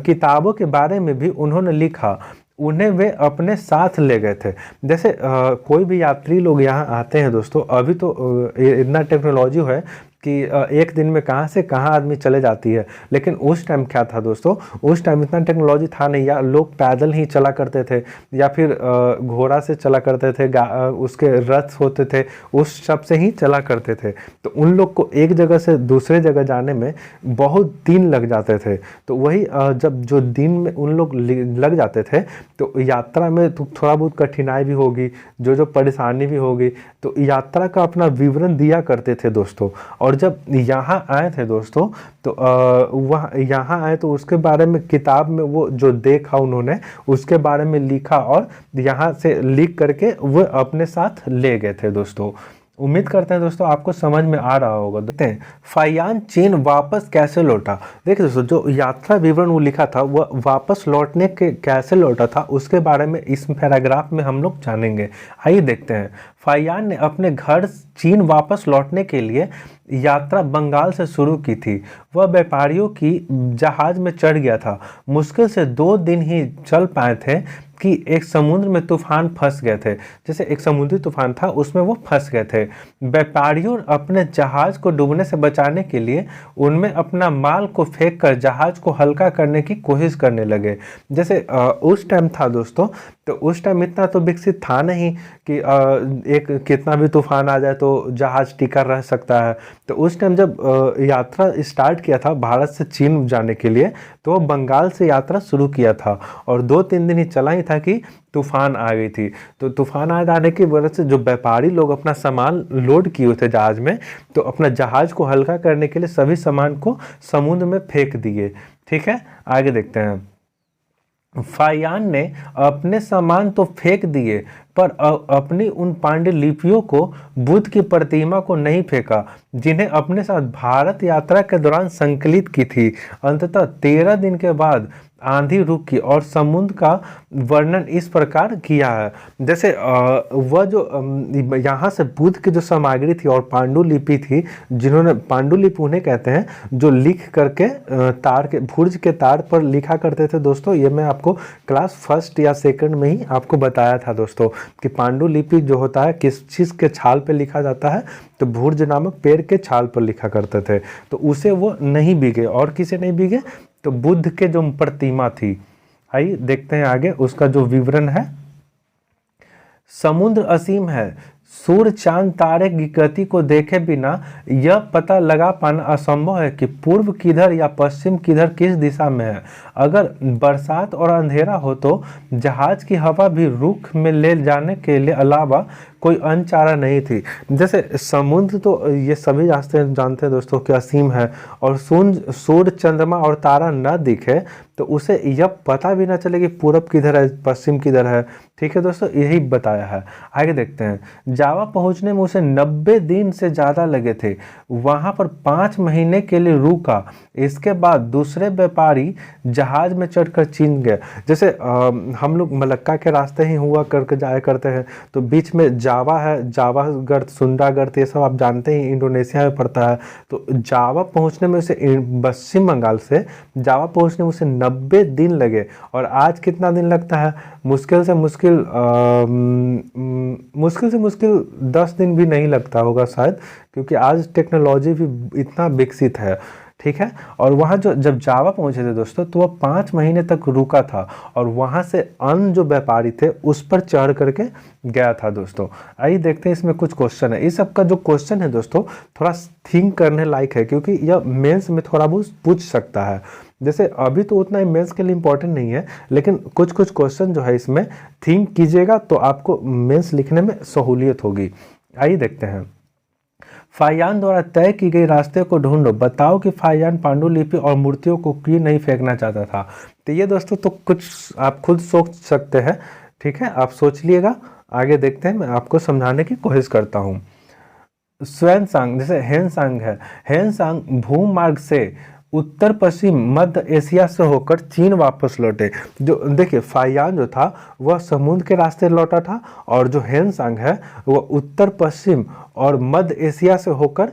किताबों के बारे में भी उन्होंने लिखा। उन्हें वे अपने साथ ले गए थे। जैसे कोई भी यात्री लोग यहाँ आते हैं दोस्तों, अभी तो इतना टेक्नोलॉजी है कि एक दिन में कहाँ से कहाँ आदमी चले जाती है, लेकिन उस टाइम क्या था दोस्तों? उस टाइम इतना टेक्नोलॉजी था नहीं, या लोग पैदल ही चला करते थे, या फिर घोड़ा से चला करते थे, उसके रथ होते थे, उस सब से ही चला करते थे। तो उन लोग को एक जगह से दूसरे जगह जाने में बहुत दिन लग जाते थे। तो वही जब जो दिन में उन लोग लग जाते थे, तो यात्रा में तो थोड़ा बहुत कठिनाई भी होगी, जो परेशानी भी होगी। तो यात्रा का अपना विवरण दिया करते थे दोस्तों। और जब यहाँ आए थे दोस्तों, तो वह यहाँ आए तो उसके बारे में किताब में वो जो देखा उन्होंने, उसके बारे में लिखा, और यहाँ से लिख करके वो अपने साथ ले गए थे दोस्तों। उम्मीद करते हैं दोस्तों आपको समझ में आ रहा होगा। देखते हैं फाहियान चीन वापस कैसे लौटा। देखिए दोस्तों, जो यात्रा विवरण वो लिखा था, वह वापस लौटने के कैसे लौटा था, उसके बारे में इस पैराग्राफ में हम लोग जानेंगे। आइए देखते हैं। फाहियान ने अपने घर चीन वापस लौटने के लिए यात्रा बंगाल से शुरू की थी। वह व्यापारियों की जहाज में चढ़ गया था। मुश्किल से 2 दिन ही चल पाए थे कि एक समुद्र में तूफान फंस गए थे। जैसे एक समुद्री तूफान था, उसमें वो फंस गए थे। व्यापारियों अपने जहाज को डूबने से बचाने के लिए उनमें अपना माल को फेंककर जहाज को हल्का करने की कोशिश करने लगे। जैसे उस टाइम था दोस्तों, तो उस टाइम इतना तो विकसित था नहीं कि एक कितना भी तूफान आ जाए तो जहाज टिका रह सकता है। तो उस टाइम जब यात्रा स्टार्ट किया था भारत से चीन जाने के लिए, तो बंगाल से यात्रा शुरू किया था, और 2-3 दिन ही चला ही था कि तूफान आ गई थी। तो तूफान आने की वजह से जो व्यापारी लोग अपना सामान लोड किए हुए थे जहाज में, तो अपना जहाज को हल्का करने के लिए सभी सामान को समुद्र में फेंक दिए। ठीक है, आगे देखते हैं। फाहियान ने अपने सामान तो फेंक दिए, पर अपनी उन पांडुलिपियों को, बुद्ध की प्रतिमा को नहीं फेंका, जिन्हें अपने साथ भारत यात्रा के दौरान संकलित की थी। अंततः 13 दिन के बाद आंधी रुकी और समुद्र का वर्णन इस प्रकार किया है। जैसे वह जो यहाँ से बुद्ध की जो सामग्री थी और पांडुलिपि थी, जिन्होंने, पांडुलिपि उन्हें कहते हैं जो लिख करके तार के, भुर्ज के तार पर लिखा करते थे दोस्तों। ये मैं आपको क्लास 1st या 2nd में ही आपको बताया था दोस्तों कि पांडुलिपि जो होता है किस चीज़ के छाल पे लिखा जाता है, तो भुर्ज नामक पेड़ के छाल पर लिखा करते थे। तो उसे वो नहीं भीगे, और किसे नहीं भीगे? तो बुद्ध के जो प्रतिमा थी। आइए देखते हैं आगे उसका जो विवरण है समुद्र असीम है, सूर्य चांद तारे की गति को देखे बिना यह पता लगा पाना असंभव है कि पूर्व किधर या पश्चिम किधर किस दिशा में है। अगर बरसात और अंधेरा हो तो जहाज की हवा भी रुख में ले जाने के लिए अलावा कोई अन्य चारा नहीं थी। जैसे समुद्र तो ये सभी जानते हैं दोस्तों कि असीम है, और सूर्य चंद्रमा और तारा न दिखे तो उसे यह पता भी ना चले कि पूरब किधर है पश्चिम किधर है। ठीक है दोस्तों, यही बताया है। आगे देखते हैं। जावा पहुंचने में उसे 90 दिन से ज़्यादा लगे थे। वहां पर 5 महीने के लिए रुका। इसके बाद दूसरे व्यापारी जहाज में चढ़कर चीन गए। जैसे हम लोग मलक्का के रास्ते ही हुआ करके जाया करते हैं, तो बीच में जावा है, जावा गर्त, सुंडा गर्त, ये सब आप जानते ही इंडोनेशिया में पड़ता है। तो जावा पहुंचने में उसे पश्चिम बंगाल से जावा पहुंचने में उसे 90 दिन लगे। और आज कितना दिन लगता है? मुश्किल से मुश्किल 10 दिन भी नहीं लगता होगा शायद, क्योंकि आज टेक्नोलॉजी भी इतना विकसित है। ठीक है, और वहाँ जब जावा पहुंचे थे दोस्तों, तो वह 5 महीने तक रुका था, और वहाँ से अन्य जो व्यापारी थे उस पर चढ़ करके गया था दोस्तों। आइए देखते हैं इसमें कुछ क्वेश्चन है। इस सब का जो क्वेश्चन है दोस्तों थोड़ा थिंक करने लायक है, क्योंकि यह मेंस में थोड़ा बहुत पूछ सकता है। जैसे अभी तो उतना मेंस के लिए इम्पोर्टेंट नहीं है, लेकिन कुछ कुछ क्वेश्चन जो है इसमें थिंक कीजिएगा तो आपको मेंस लिखने में सहूलियत होगी। आइए देखते हैं। फाहियान द्वारा तय की गई रास्ते को ढूंढो। बताओ कि फाहियान पांडुलिपि और मूर्तियों को क्यों नहीं फेंकना चाहता था। तो ये दोस्तों तो कुछ आप खुद सोच सकते हैं। ठीक है, आप सोच लिएगा। आगे देखते हैं, मैं आपको समझाने की कोशिश करता हूँ। स्वयंसांग, जैसे हेनसांग है, हेनसांग भूमार्ग से उत्तर पश्चिम मध्य एशिया से होकर चीन वापस लौटे। जो देखिए फाहियान जो था वह समुद्र के रास्ते लौटा था, और जो हेनसांग है वह उत्तर पश्चिम और मध्य एशिया से होकर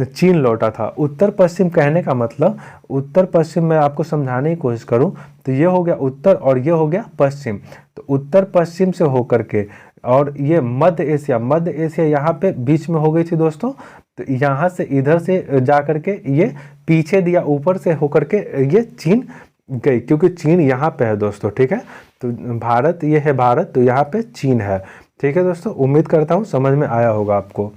चीन लौटा था। उत्तर पश्चिम कहने का मतलब, उत्तर पश्चिम मैं आपको समझाने की कोशिश करूं तो ये हो गया उत्तर और ये हो गया पश्चिम। तो उत्तर पश्चिम से होकर के, और ये मध्य एशिया यहाँ पे बीच में हो गई थी दोस्तों। तो यहाँ से इधर से जा करके ये पीछे दिया, ऊपर से होकर के ये चीन गई, क्योंकि चीन यहाँ पे है दोस्तों। ठीक है, तो भारत ये है भारत, तो यहाँ पे चीन है। ठीक है दोस्तों, उम्मीद करता हूँ समझ में आया होगा आपको।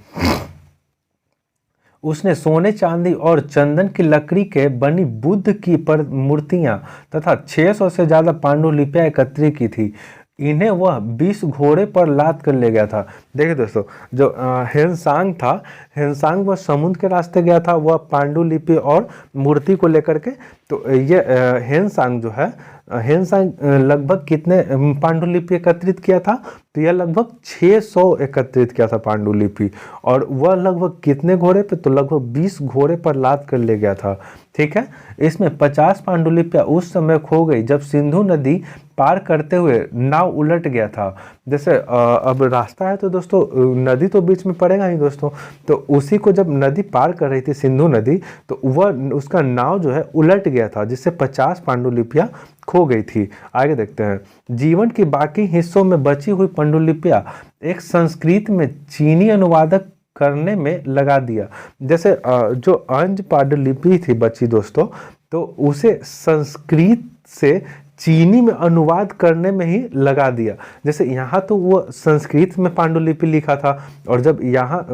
उसने सोने चांदी और चंदन की लकड़ी के बनी बुद्ध की मूर्तियां तथा 600 से ज्यादा पांडुलिपियां एकत्रित की थी। इन्हें वह 20 घोड़े पर लाद कर ले गया था। देखिए दोस्तों, जो हेनसांग था, हेनसांग वह समुद्र के रास्ते गया था, वह पांडुलिपि और मूर्ति को लेकर के। तो ये हेनसांग जो है, हेनसांग लगभग कितने पांडुलिपि एकत्रित किया था? तो यह लगभग 600 एकत्रित किया था पांडुलिपि। और वह लगभग कितने घोड़े पे? तो लगभग 20 घोड़े पर लाद कर ले गया था। ठीक है, इसमें 50 पांडुलिपियां उस समय खो गई जब सिंधु नदी पार करते हुए नाव उलट गया था। जैसे अब रास्ता है तो दोस्तों नदी तो बीच में पड़ेगा ही दोस्तों, तो उसी को जब नदी पार कर रही थी सिंधु नदी, तो वह उसका नाव जो है उलट गया था, जिससे 50 पांडुलिपियां खो गई थी। आगे देखते हैं। जीवन के बाकी हिस्सों में बची हुई पांडुलिपियां एक संस्कृत में चीनी अनुवादक करने में लगा दिया। जैसे जो अंज पांडुलिपि थी बची दोस्तों, तो उसे संस्कृत से चीनी में अनुवाद करने में ही लगा दिया। जैसे यहाँ तो वो संस्कृत में पांडुलिपि लिखा था, और जब यहाँ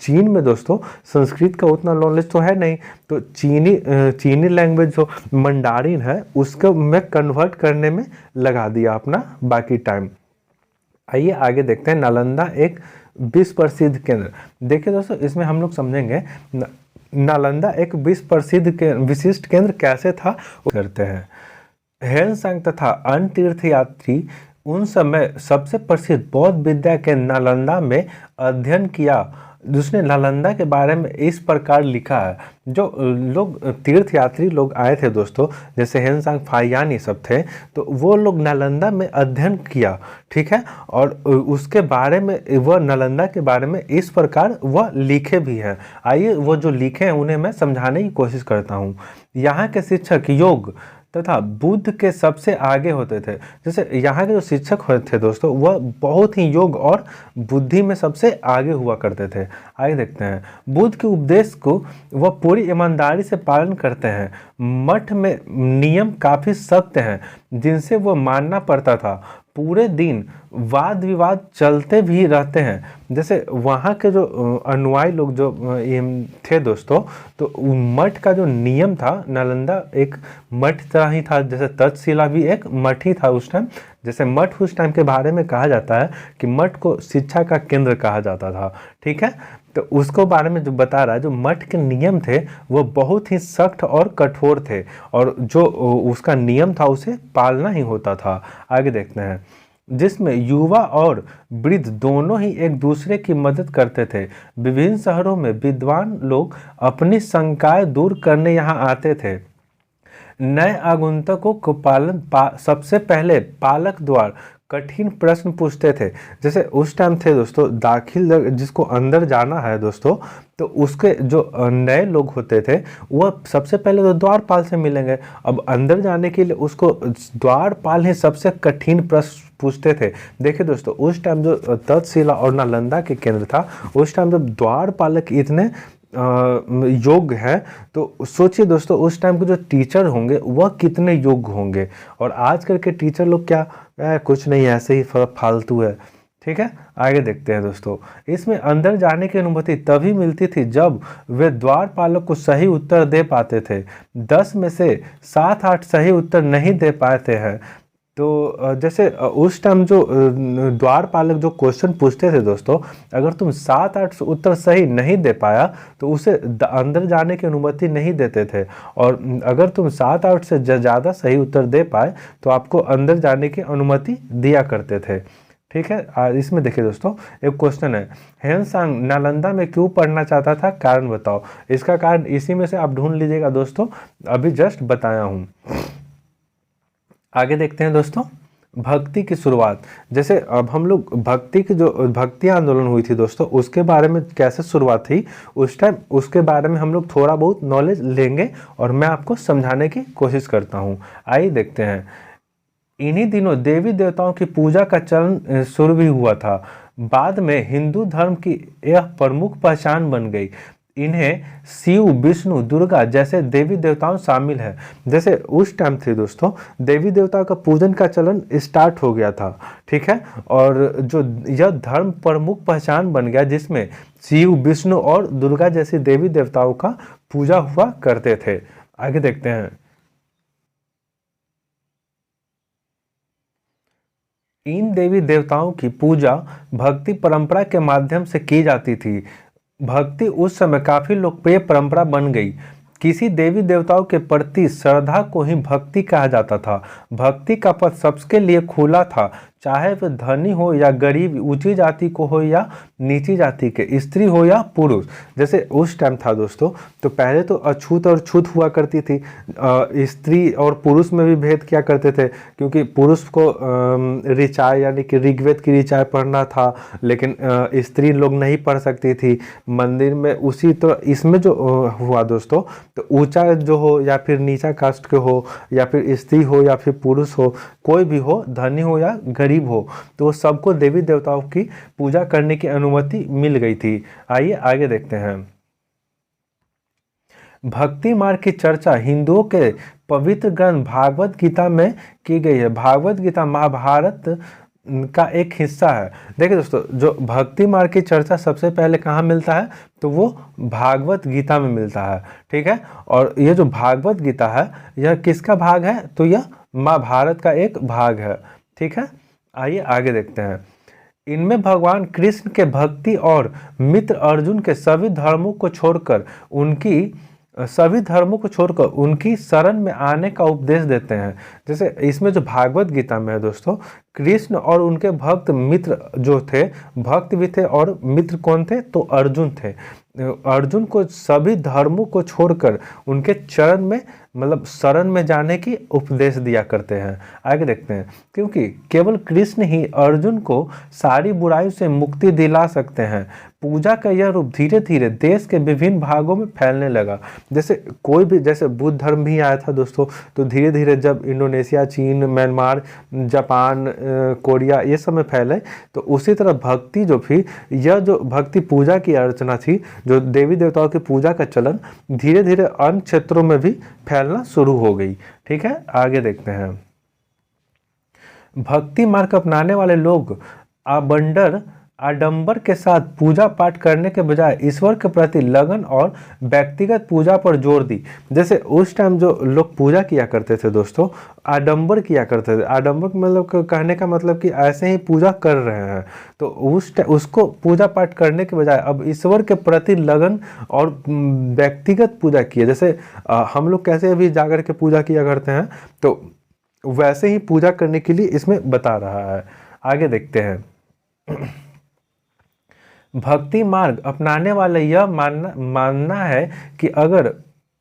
चीन में दोस्तों संस्कृत का उतना नॉलेज तो है नहीं, तो चीनी लैंग्वेज जो मंडारिन है उसको में कन्वर्ट करने में लगा दिया अपना बाकी टाइम। आइए आगे देखते हैं। नालंदा एक विश्व प्रसिद्ध केंद्र। देखिए दोस्तों, इसमें हम लोग समझेंगे नालंदा एक विशिष्ट केंद्र कैसे था करते हैं। हेनसांग तथा अन्य तीर्थयात्री उन समय सबसे प्रसिद्ध बौद्ध विद्या के नालंदा में अध्ययन किया। जिसने नालंदा के बारे में इस प्रकार लिखा है। जो लोग तीर्थयात्री लोग आए थे दोस्तों, जैसे हेनसांग, फाहियान ये सब थे, तो वो लोग नालंदा में अध्ययन किया। ठीक है, और उसके बारे में, वह नालंदा के बारे में इस प्रकार वह लिखे भी हैं। आइए वो जो लिखे हैं उन्हें मैं समझाने की कोशिश करता हूँ। यहाँ के शिक्षक योग तथा बुद्ध के सबसे आगे होते थे। जैसे यहाँ के जो शिक्षक होते थे दोस्तों, वह बहुत ही योग और बुद्धि में सबसे आगे हुआ करते थे। आगे देखते हैं। बुद्ध के उपदेश को वह पूरी ईमानदारी से पालन करते हैं। मठ में नियम काफ़ी सख्त हैं जिनसे वह मानना पड़ता था। पूरे दिन वाद विवाद चलते भी रहते हैं। जैसे वहाँ के जो अनुयायी लोग जो थे दोस्तों, तो मठ का जो नियम था, नालंदा एक मठ तरह ही था, जैसे तक्षशिला भी एक मठ ही था उस टाइम। जैसे मठ उस टाइम के बारे में कहा जाता है कि मठ को शिक्षा का केंद्र कहा जाता था, ठीक है। तो उसको बारे में जो बता रहा है, जो मठ के नियम थे वो बहुत ही सख्त और कठोर थे, और जो उसका नियम था उसे पालना ही होता था। आगे देखते हैं, जिसमें युवा और वृद्ध दोनों ही एक दूसरे की मदद करते थे। विभिन्न शहरों में विद्वान लोग अपनी शंकाएं दूर करने यहाँ आते थे। नए आगंतुकों को सबसे पहले पालक द्वार कठिन प्रश्न पूछते थे। जैसे उस टाइम थे दोस्तों, दाखिल जिसको अंदर जाना है दोस्तों, तो उसके जो नए लोग होते थे वह सबसे पहले तो द्वारपाल से मिलेंगे। अब अंदर जाने के लिए उसको द्वारपाल ही सबसे कठिन प्रश्न पूछते थे। देखिए दोस्तों, उस टाइम जो तक्षशिला और नालंदा के केंद्र था, उस टाइम जब द्वारपालक इतने योग्य है, तो सोचिए दोस्तों उस टाइम के जो टीचर होंगे वह कितने योग्य होंगे। और आजकल के टीचर लोग क्या कुछ नहीं, ऐसे ही फालतू है, ठीक है। आगे देखते हैं दोस्तों, इसमें अंदर जाने की अनुमति तभी मिलती थी जब वे द्वारपालक को सही उत्तर दे पाते थे। 10 में से 7-8 सही उत्तर नहीं दे पाते हैं। तो जैसे उस टाइम जो द्वारपालक जो क्वेश्चन पूछते थे दोस्तों, अगर तुम 7-8 उत्तर सही नहीं दे पाया तो उसे अंदर जाने की अनुमति नहीं देते थे, और अगर तुम 7-8 से ज़्यादा सही उत्तर दे पाए तो आपको अंदर जाने की अनुमति दिया करते थे, ठीक है। इसमें देखिए दोस्तों, एक क्वेश्चन है, ह्वेनसांग नालंदा में क्यों पढ़ना चाहता था, कारण बताओ। इसका कारण इसी में से आप ढूंढ लीजिएगा दोस्तों, अभी जस्ट बताया हूँ। आगे देखते हैं दोस्तों, भक्ति की शुरुआत। जैसे अब हम लोग भक्ति की जो भक्ति आंदोलन हुई थी दोस्तों, उसके बारे में कैसे शुरुआत थी उस टाइम, उसके बारे में हम लोग थोड़ा बहुत नॉलेज लेंगे और मैं आपको समझाने की कोशिश करता हूँ। आइए देखते हैं। इन्हीं दिनों देवी देवताओं की पूजा का चलन शुरू भी हुआ था। बाद में हिंदू धर्म की यह प्रमुख पहचान बन गई। इन्हें शिव, विष्णु, दुर्गा जैसे देवी देवताओं शामिल है। जैसे उस टाइम थे दोस्तों, देवी देवताओं का पूजन का चलन स्टार्ट हो गया था, ठीक है। और जो यह धर्म प्रमुख पहचान बन गया, जिसमें शिव, विष्णु और दुर्गा जैसे देवी देवताओं का पूजा हुआ करते थे। आगे देखते हैं। इन देवी देवताओं की पूजा भक्ति परंपरा के माध्यम से की जाती थी। भक्ति उस समय काफी लोकप्रिय परंपरा बन गई। किसी देवी देवताओं के प्रति श्रद्धा को ही भक्ति कहा जाता था। भक्ति का पथ सबके लिए खुला था, चाहे वह धनी हो या गरीब, ऊंची जाति को हो या नीची जाति के, स्त्री हो या पुरुष। जैसे उस टाइम था दोस्तों, तो पहले तो अछूत और छूत हुआ करती थी। स्त्री और पुरुष में भी भेद किया करते थे, क्योंकि पुरुष को ऋचाएँ यानी कि ऋग्वेद की ऋचाएँ पढ़ना था, लेकिन स्त्री लोग नहीं पढ़ सकती थी मंदिर में। उसी तो इसमें जो हुआ दोस्तों, तो ऊंचा जो हो या फिर नीचा कास्ट के हो, या फिर स्त्री हो या फिर पुरुष हो, कोई भी हो, धनी हो या गरीब हो, तो सबको देवी देवताओं की पूजा करने की अनुमति मिल गई थी। आइए आगे देखते हैं। भक्ति मार्ग की चर्चा हिंदुओं के पवित्र ग्रंथ भागवत गीता में की गई है। भागवत गीता महाभारत का एक हिस्सा है। देखिए दोस्तों, जो भक्ति मार्ग की चर्चा सबसे पहले कहाँ मिलता है, तो वो भागवत गीता में मिलता है, ठीक है। और ये जो भागवत गीता है, यह किसका भाग है, तो यह महाभारत का एक भाग है, ठीक है। आइए आगे देखते हैं। इनमें भगवान कृष्ण के भक्ति और मित्र अर्जुन के सभी धर्मों को छोड़कर उनकी शरण में आने का उपदेश देते हैं। जैसे इसमें जो भागवत गीता में है दोस्तों, कृष्ण और उनके भक्त मित्र जो थे, भक्त भी थे और मित्र कौन थे, तो अर्जुन थे। अर्जुन को सभी धर्मों को छोड़कर उनके चरण में मतलब शरण में जाने की उपदेश दिया करते हैं। आगे देखते हैं। क्योंकि केवल कृष्ण ही अर्जुन को सारी बुराई से मुक्ति दिला सकते हैं। पूजा का यह रूप धीरे धीरे देश के विभिन्न भागों में फैलने लगा। जैसे कोई भी, जैसे बुद्ध धर्म भी आया था दोस्तों, तो धीरे धीरे जब इंडोनेशिया, चीन, म्यांमार, जापान, कोरिया ये सब में फैले, तो उसी तरह भक्ति जो थी, यह जो भक्ति पूजा की अर्चना थी, जो देवी देवताओं की पूजा का चलन धीरे धीरे अन्य क्षेत्रों में भी फैलना शुरू हो गई, ठीक है। आगे देखते हैं। भक्ति मार्ग अपनाने वाले लोग आडंबर के साथ पूजा पाठ करने के बजाय ईश्वर के प्रति लगन और व्यक्तिगत पूजा पर जोर दी। जैसे उस टाइम जो लोग पूजा किया करते थे दोस्तों, आडंबर किया करते थे। आडंबर मतलब कहने का मतलब कि ऐसे ही पूजा कर रहे हैं, तो उसको पूजा पाठ करने के बजाय अब ईश्वर के प्रति लगन और व्यक्तिगत पूजा किए। जैसे हम लोग कैसे अभी जाकर के पूजा किया करते हैं, तो वैसे ही पूजा करने के लिए इसमें बता रहा है। आगे देखते हैं। भक्ति मार्ग अपनाने वाले यह मानना है कि अगर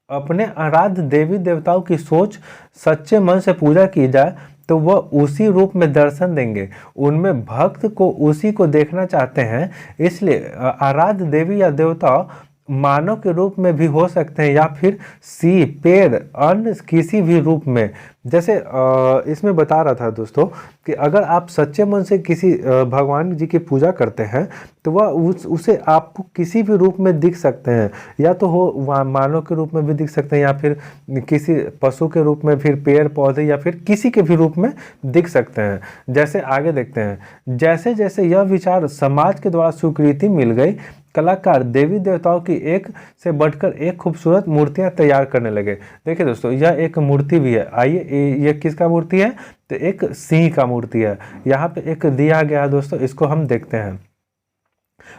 अपने आराध्य देवी देवताओं की सोच सच्चे मन से पूजा की जाए तो वह उसी रूप में दर्शन देंगे। उनमें भक्त को उसी को देखना चाहते हैं, इसलिए आराध्य देवी या देवता मानव के रूप में भी हो सकते हैं या फिर सी पेड़ अन्य किसी भी रूप में। जैसे इसमें बता रहा था दोस्तों कि अगर आप सच्चे मन से किसी भगवान जी की पूजा करते हैं तो वह उसे आपको किसी भी रूप में दिख सकते हैं, या तो हो मानव के रूप में भी दिख सकते हैं या फिर किसी पशु के रूप में, फिर पेड़ पौधे या फिर किसी के भी रूप में दिख सकते हैं। जैसे आगे देखते हैं। जैसे जैसे यह विचार समाज के द्वारा स्वीकृति मिल गई, कलाकार देवी देवताओं की एक से बढ़कर एक खूबसूरत मूर्तियां तैयार करने लगे। देखिए दोस्तों, यह एक मूर्ति भी है। आइए, ये किसका मूर्ति है? तो एक सिंह का मूर्ति है। यहाँ पे एक दिया गया है दोस्तों, इसको हम देखते हैं।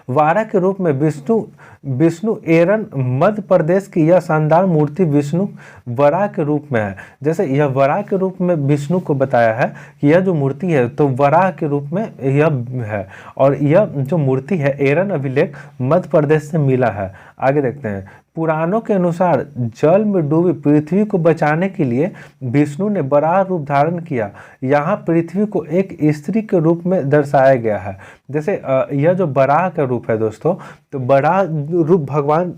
वारा के रूप में विष्णु एरन मध्य प्रदेश की यह शानदार मूर्ति विष्णु वराह के रूप में है। जैसे यह वराह के रूप में विष्णु को बताया है कि यह जो मूर्ति है तो वराह के रूप में यह है, और यह जो मूर्ति है एरन अभिलेख मध्य प्रदेश से मिला है। आगे देखते हैं। पुराणों के अनुसार जल में डूबी पृथ्वी को बचाने के लिए विष्णु ने वराह रूप धारण किया। यहाँ पृथ्वी को एक स्त्री के रूप में दर्शाया गया है। जैसे यह जो वराह का रूप है दोस्तों, तो वराह रूप भगवान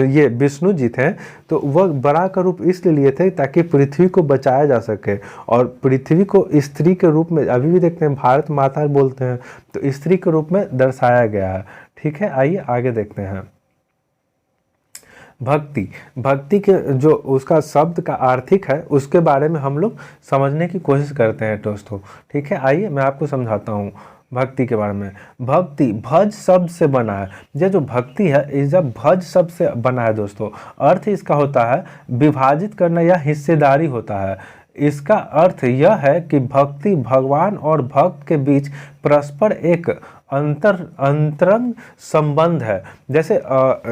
ये विष्णु जी थे, तो वह वराह का रूप इसलिए लिए थे ताकि पृथ्वी को बचाया जा सके, और पृथ्वी को स्त्री के रूप में अभी भी देखते हैं, भारत माता बोलते हैं, तो स्त्री के रूप में दर्शाया गया है। ठीक है, आइए आगे देखते हैं। भक्ति के जो उसका शब्द का आर्थिक है उसके बारे में हम लोग समझने की कोशिश करते हैं दोस्तों। ठीक है, आइए मैं आपको समझाता हूँ भक्ति के बारे में। भक्ति भज शब्द से बना है। ये जो भक्ति है इस जब भज शब्द से बना है दोस्तों, अर्थ इसका होता है विभाजित करना या हिस्सेदारी होता है। इसका अर्थ यह है कि भक्ति भगवान और भक्त के बीच परस्पर एक अंतरंग संबंध है। जैसे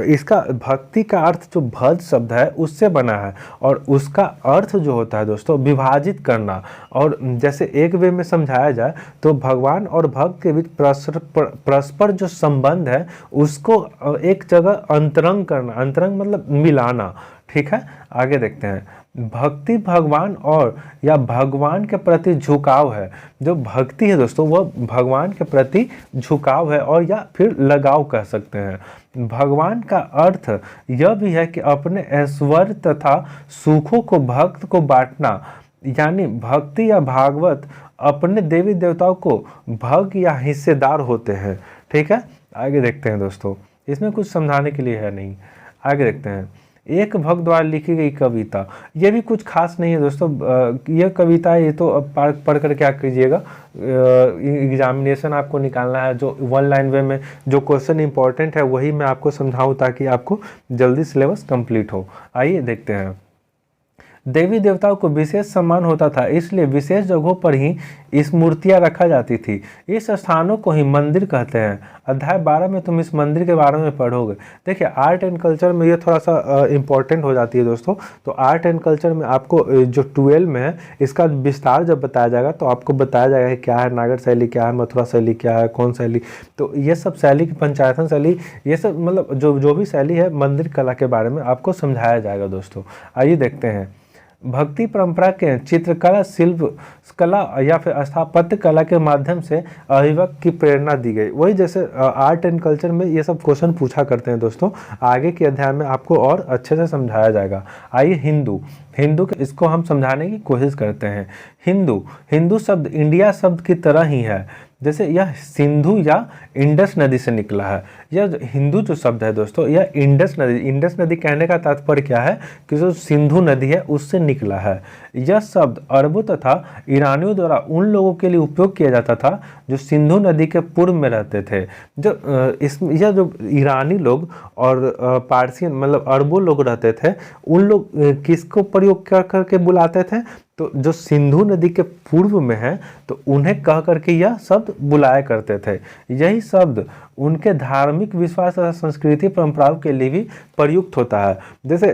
इसका भक्ति का अर्थ जो भज शब्द है उससे बना है, और उसका अर्थ जो होता है दोस्तों विभाजित करना। और जैसे एक वे में समझाया जाए तो भगवान और भक्त के बीच परस्पर जो संबंध है उसको एक जगह अंतरंग करना। अंतरंग मतलब मिलाना। ठीक है, आगे देखते हैं। भक्ति भगवान और या भगवान के प्रति झुकाव है। जो भक्ति है दोस्तों वह भगवान के प्रति झुकाव है, और या फिर लगाव कह सकते हैं। भगवान का अर्थ यह भी है कि अपने ऐश्वर्य तथा सुखों को भक्त को बांटना, यानी भक्ति या भागवत अपने देवी देवताओं को भग या हिस्सेदार होते हैं। ठीक है, आगे देखते हैं दोस्तों, इसमें कुछ समझाने के लिए है नहीं। आगे देखते हैं। एक भक्त द्वारा लिखी गई कविता, ये भी कुछ खास नहीं है दोस्तों। यह कविता ये तो अब पढ़ कर क्या कीजिएगा, एग्जामिनेशन आपको निकालना है। जो वन लाइन वे में जो क्वेश्चन इंपॉर्टेंट है वही मैं आपको समझाऊं ताकि आपको जल्दी सिलेबस कंप्लीट हो। आइए देखते हैं। देवी देवताओं को विशेष सम्मान होता था, इसलिए विशेष जगहों पर ही इस मूर्तियां रखा जाती थी। इस स्थानों को ही मंदिर कहते हैं। अध्याय 12 में तुम इस मंदिर के बारे में पढ़ोगे। देखिए आर्ट एंड कल्चर में ये थोड़ा सा इम्पोर्टेंट हो जाती है दोस्तों। तो आर्ट एंड कल्चर में आपको जो 12 में है इसका विस्तार जब बताया जाएगा तो आपको बताया जाएगा कि क्या है नागर शैली, क्या है मथुरा शैली, क्या है कौन शैली। तो ये सब शैली की पंचायतन शैली, ये सब मतलब जो भी शैली है मंदिर कला के बारे में आपको समझाया जाएगा दोस्तों। आइए देखते हैं। भक्ति परंपरा के चित्रकला, शिल्प कला या फिर स्थापत्य कला के माध्यम से अभिव्यक्ति की प्रेरणा दी गई। वही जैसे आर्ट एंड कल्चर में ये सब क्वेश्चन पूछा करते हैं दोस्तों। आगे के अध्याय में आपको और अच्छे से समझाया जाएगा। आइए हिंदू के इसको हम समझाने की कोशिश करते हैं। हिंदू शब्द इंडिया शब्द की तरह ही है। जैसे यह सिंधु या इंडस नदी से निकला है। यह हिंदू जो शब्द है दोस्तों, यह इंडस नदी कहने का तात्पर्य क्या है कि जो सिंधु नदी है उससे निकला है। यह शब्द अरबों तथा ईरानियों द्वारा उन लोगों के लिए उपयोग किया जाता था जो सिंधु नदी के पूर्व में रहते थे। जो यह जो ईरानी लोग और पारसियन मतलब अरबों लोग रहते थे, उन लोग किसको प्रयोग कर करके बुलाते थे, तो जो सिंधु नदी के पूर्व में है तो उन्हें कह करके यह शब्द बुलाया करते थे। यही शब्द उनके धार्मिक विश्वास तथा संस्कृति परंपराओं के लिए भी प्रयुक्त होता है। जैसे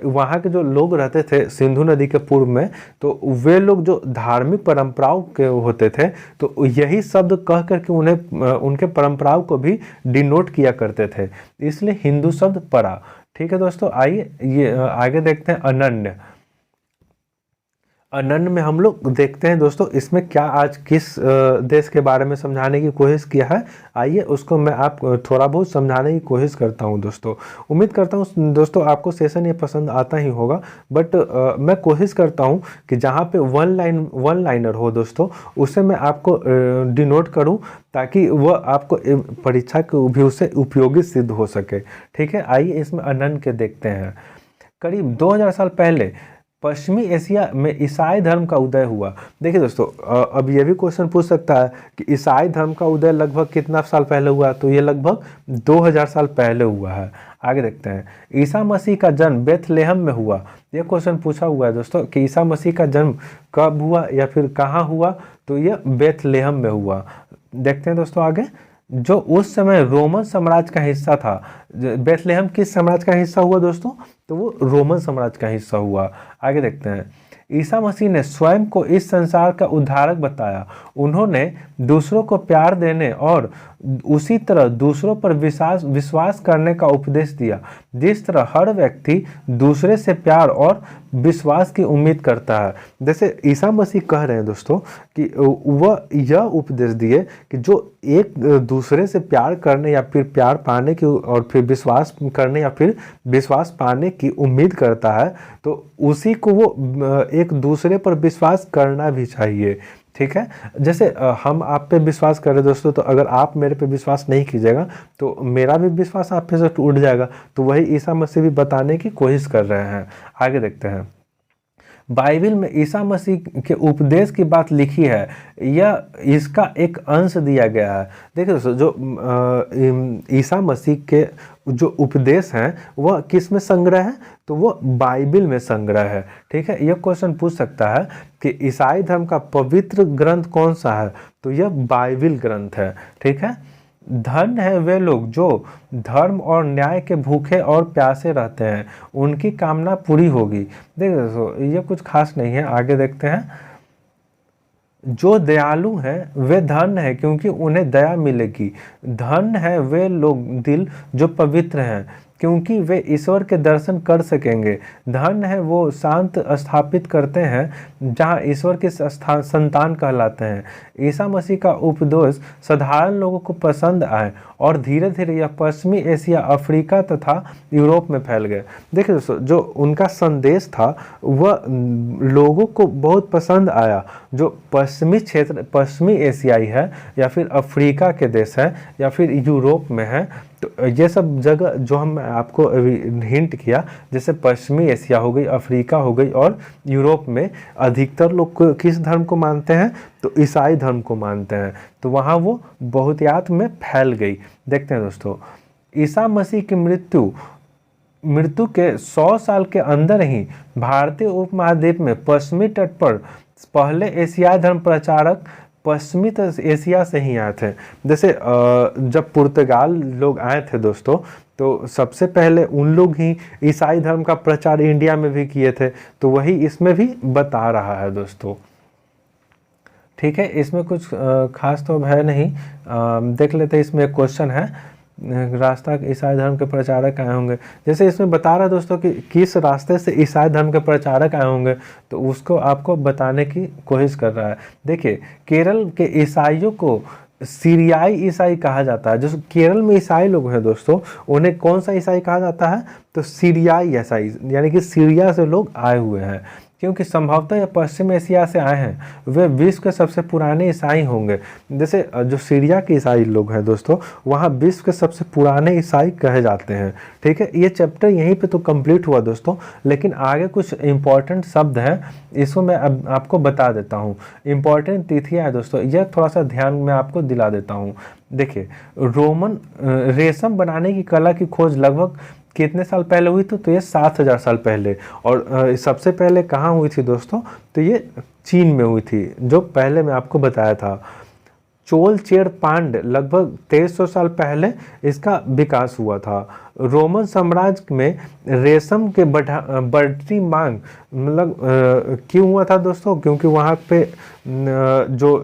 वहाँ के जो लोग रहते थे सिंधु नदी के पूर्व में, तो वे लोग जो धार्मिक परंपराओं के होते थे, तो यही शब्द कह करके उन्हें उनके परंपराओं को भी डिनोट किया करते थे, इसलिए हिंदू शब्द पड़ा। ठीक है दोस्तों, आइए ये आगे देखते हैं अनन्य। अनन्य में हम लोग देखते हैं दोस्तों, इसमें क्या आज किस देश के बारे में समझाने की कोशिश किया है, आइए उसको मैं आप थोड़ा बहुत समझाने की कोशिश करता हूं दोस्तों। उम्मीद करता हूं दोस्तों आपको सेशन ये पसंद आता ही होगा, बट मैं कोशिश करता हूं कि जहां पे वन लाइनर हो दोस्तों, उसे मैं आपको डिनोट करूं ताकि वह आपको परीक्षा के भी उससे उपयोगी सिद्ध हो सके। ठीक है, आइए इसमें अनन्य के देखते हैं। करीब 2000 साल पहले पश्चिमी एशिया में ईसाई धर्म का उदय हुआ। देखिए दोस्तों, अब ये भी क्वेश्चन पूछ सकता है कि ईसाई धर्म का उदय लगभग कितना साल पहले हुआ, तो ये लगभग 2000 साल पहले हुआ है। आगे देखते हैं, ईसा मसीह का जन्म बेथलेहम में हुआ। ये क्वेश्चन पूछा हुआ है दोस्तों कि ईसा मसीह का जन्म कब हुआ या फिर कहाँ हुआ, तो यह बेथलेहम में हुआ। देखते हैं दोस्तों आगे, जो उस समय रोमन साम्राज्य का हिस्सा था। बेथलेहम किस साम्राज्य का हिस्सा हुआ दोस्तों, तो वो रोमन साम्राज्य का हिस्सा हुआ। आगे देखते हैं, ईसा मसीह ने स्वयं को इस संसार का उद्धारक बताया। उन्होंने दूसरों को प्यार देने और उसी तरह दूसरों पर विश्वास करने का उपदेश दिया, जिस तरह हर व्यक्ति दूसरे से प्यार और विश्वास की उम्मीद करता है। जैसे ईसा मसीह कह रहे हैं दोस्तों कि वह यह उपदेश दिए कि जो एक दूसरे से प्यार करने या फिर प्यार पाने की और फिर विश्वास करने या फिर विश्वास पाने की उम्मीद करता है, तो उसी को वो एक दूसरे पर विश्वास करना भी चाहिए। ठीक है, जैसे हम आप पे विश्वास करें दोस्तों, तो अगर आप मेरे पे विश्वास नहीं कीजिएगा तो मेरा भी विश्वास आप पे से टूट जाएगा। तो वही ईसा मसीह भी बताने की कोशिश कर रहे हैं। आगे देखते हैं, बाइबल में ईसा मसीह के उपदेश की बात लिखी है, यह इसका एक अंश दिया गया है। देखिए दोस्तों, जो ईसा मसीह के जो उपदेश हैं वह किस में संग्रह है, तो वो बाइबल में संग्रह है। ठीक है, यह क्वेश्चन पूछ सकता है कि ईसाई धर्म का पवित्र ग्रंथ कौन सा है, तो यह बाइबल ग्रंथ है। ठीक है, धन्य है वे लोग जो धर्म और न्याय के भूखे और प्यासे रहते हैं, उनकी कामना पूरी होगी। देखिए दोस्तों, ये कुछ खास नहीं है। आगे देखते हैं, जो दयालु हैं वे धन्य है क्योंकि उन्हें दया मिलेगी। धन्य है वे लोग दिल जो पवित्र हैं, क्योंकि वे ईश्वर के दर्शन कर सकेंगे। धन्य है वो शांत स्थापित करते हैं जहाँ ईश्वर के संतान कहलाते हैं। ईसा मसीह का उपदेश साधारण लोगों को पसंद आए और धीरे धीरे यह पश्चिमी एशिया, अफ्रीका तथा यूरोप में फैल गए। देखिए दोस्तों, जो उनका संदेश था वह लोगों को बहुत पसंद आया। जो पश्चिमी क्षेत्र, पश्चिमी एशियाई है या फिर अफ्रीका के देश है या फिर यूरोप में है, तो ये सब जगह जो हम आपको अभी हिंट किया, जैसे पश्चिमी एशिया हो गई, अफ्रीका हो गई और यूरोप में अधिकतर लोग किस धर्म को मानते हैं, तो ईसाई धर्म को मानते हैं। तो वहाँ वो बहुतायत में फैल गई। देखते हैं दोस्तों, ईसा मसीह की मृत्यु के 100 साल के अंदर ही भारतीय उपमहाद्वीप में पश्चिमी तट पर पहले एशियाई धर्म प्रचारक पश्चिमी एशिया से ही आए थे। जैसे जब पुर्तगाल लोग आए थे दोस्तों, तो सबसे पहले उन लोग ही ईसाई धर्म का प्रचार इंडिया में भी किए थे। तो वही इसमें भी बता रहा है दोस्तों। ठीक है, इसमें कुछ खास तो है नहीं। देख लेते हैं, इसमें एक क्वेश्चन है, रास्ता ईसाई धर्म के प्रचारक आए होंगे। जैसे इसमें बता रहा है दोस्तों कि किस रास्ते से ईसाई धर्म के प्रचारक आए होंगे, तो उसको आपको बताने की कोशिश कर रहा है। देखिए, केरल के ईसाइयों को सीरियाई ईसाई कहा जाता है। जो केरल में ईसाई लोग हैं दोस्तों, उन्हें कौन सा ईसाई कहा जाता है, तो सीरियाई ईसाई, यानी कि सीरिया से लोग आए हुए हैं। क्योंकि संभवतः ये पश्चिम एशिया से आए हैं, वे विश्व के सबसे पुराने ईसाई होंगे। जैसे जो सीरिया के ईसाई लोग हैं दोस्तों, वहाँ विश्व के सबसे पुराने ईसाई कहे जाते हैं। ठीक है, ये चैप्टर यहीं पे तो कंप्लीट हुआ दोस्तों, लेकिन आगे कुछ इंपॉर्टेंट शब्द हैं, इसको मैं अब आपको बता देता हूँ। इंपॉर्टेंट तिथियाँ हैं दोस्तों, यह थोड़ा सा ध्यान में आपको दिला देता हूँ। देखिए, रोमन रेशम बनाने की कला की खोज लगभग कितने साल पहले हुई थी? तो ये 7000 साल पहले। और सबसे पहले कहाँ हुई थी दोस्तों? तो ये चीन में हुई थी, जो पहले मैं आपको बताया था। चोल चेर पांड लगभग 2300 साल पहले इसका विकास हुआ था। रोमन साम्राज्य में रेशम के बढ़ती मांग मतलब क्यों हुआ था दोस्तों? क्योंकि वहाँ पे जो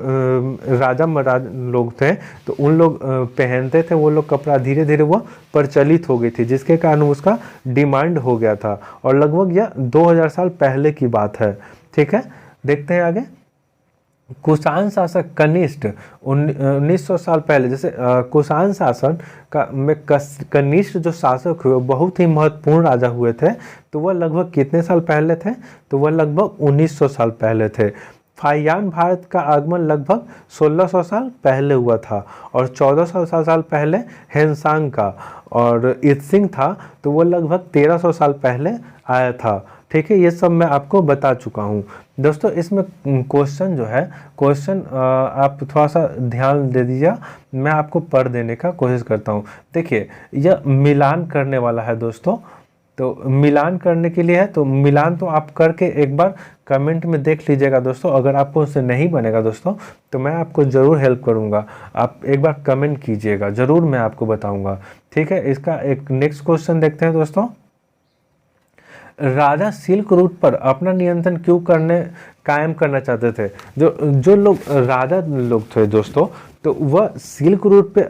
राजा महाराज लोग थे, तो उन लोग पहनते थे वो लोग कपड़ा, धीरे धीरे वह प्रचलित हो गई थी, जिसके कारण उसका डिमांड हो गया था। और लगभग यह 2000 साल पहले की बात है। ठीक है, देखते हैं आगे। कुषाण शासक कनिष्ठ 1900 साल पहले, जैसे कुषाण शासन का में कनिष्ठ जो शासक हुए बहुत ही महत्वपूर्ण राजा हुए थे, तो वह लगभग कितने साल पहले थे? तो वह लगभग 1900 साल पहले थे। फाहियान भारत का आगमन लगभग 1600 साल पहले हुआ था। और 1400 साल पहले हेनसांग का, और इत्सिंग था तो वो लगभग 1300 साल पहले आया था। ठीक है, ये सब मैं आपको बता चुका हूँ दोस्तों। इसमें क्वेश्चन जो है, क्वेश्चन आप थोड़ा सा ध्यान दे दीजिए, मैं आपको पढ़ देने का कोशिश करता हूँ। देखिए, यह मिलान करने वाला है दोस्तों, तो मिलान करने के लिए है, तो मिलान तो आप करके एक बार कमेंट में देख लीजिएगा दोस्तों। अगर आपको उससे नहीं बनेगा दोस्तों, तो मैं आपको ज़रूर हेल्प करूँगा, आप एक बार कमेंट कीजिएगा, ज़रूर मैं आपको बताऊँगा। ठीक है, इसका एक नेक्स्ट क्वेश्चन देखते हैं दोस्तों। राजा सिल्क रूट पर अपना नियंत्रण क्यों कायम करना चाहते थे? जो लोग राजा लोग थे दोस्तों, तो वह सिल्क रूट पे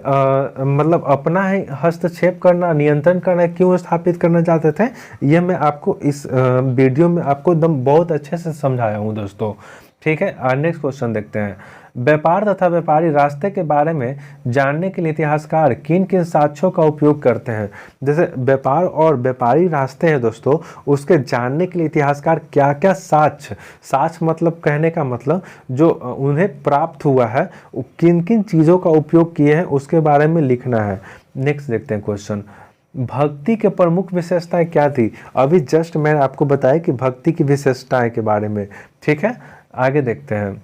मतलब अपना ही हस्तक्षेप करना, नियंत्रण करना क्यों स्थापित करना चाहते थे, यह मैं आपको इस वीडियो में आपको एकदम बहुत अच्छे से समझाया हूँ दोस्तों। ठीक है, नेक्स्ट क्वेश्चन देखते हैं। व्यापार तथा व्यापारी रास्ते के बारे में जानने के लिए इतिहासकार किन किन साक्ष्यों का उपयोग करते हैं? जैसे व्यापार और व्यापारी रास्ते हैं दोस्तों, उसके जानने के लिए इतिहासकार क्या क्या साक्ष्य मतलब कहने का मतलब जो उन्हें प्राप्त हुआ है, किन किन चीज़ों का उपयोग किए हैं उसके बारे में लिखना है। नेक्स्ट देखते हैं क्वेश्चन। भक्ति के प्रमुख विशेषताएं क्या थी? अभी जस्ट मैंने आपको बताया कि भक्ति की विशेषताएं के बारे में। ठीक है, आगे देखते हैं।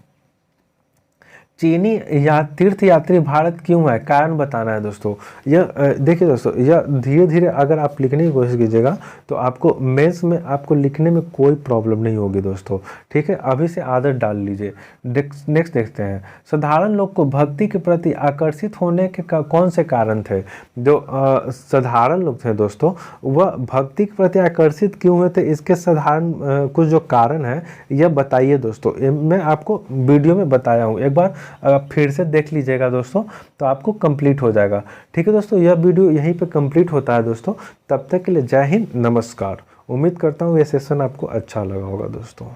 चीनी या तीर्थयात्री भारत क्यों है? कारण बताना है दोस्तों। यह देखिए दोस्तों, यह धीरे धीरे अगर आप लिखने की कोशिश कीजिएगा तो आपको मेंस में आपको लिखने में कोई प्रॉब्लम नहीं होगी दोस्तों। ठीक है, अभी से आदत डाल लीजिए। नेक्स्ट देखते हैं। साधारण लोग को भक्ति के प्रति आकर्षित होने के कौन से कारण थे? जो साधारण लोग थे दोस्तों, वह भक्ति के प्रति आकर्षित क्यों हुए थे, इसके साधारण कुछ जो कारण है यह बताइए दोस्तों। मैं आपको वीडियो में बताया हूँ, एक बार अगर फिर से देख लीजिएगा दोस्तों तो आपको कंप्लीट हो जाएगा। ठीक है दोस्तों, यह वीडियो यहीं पे कंप्लीट होता है दोस्तों। तब तक के लिए जय हिंद, नमस्कार। उम्मीद करता हूँ ये सेशन आपको अच्छा लगा होगा दोस्तों।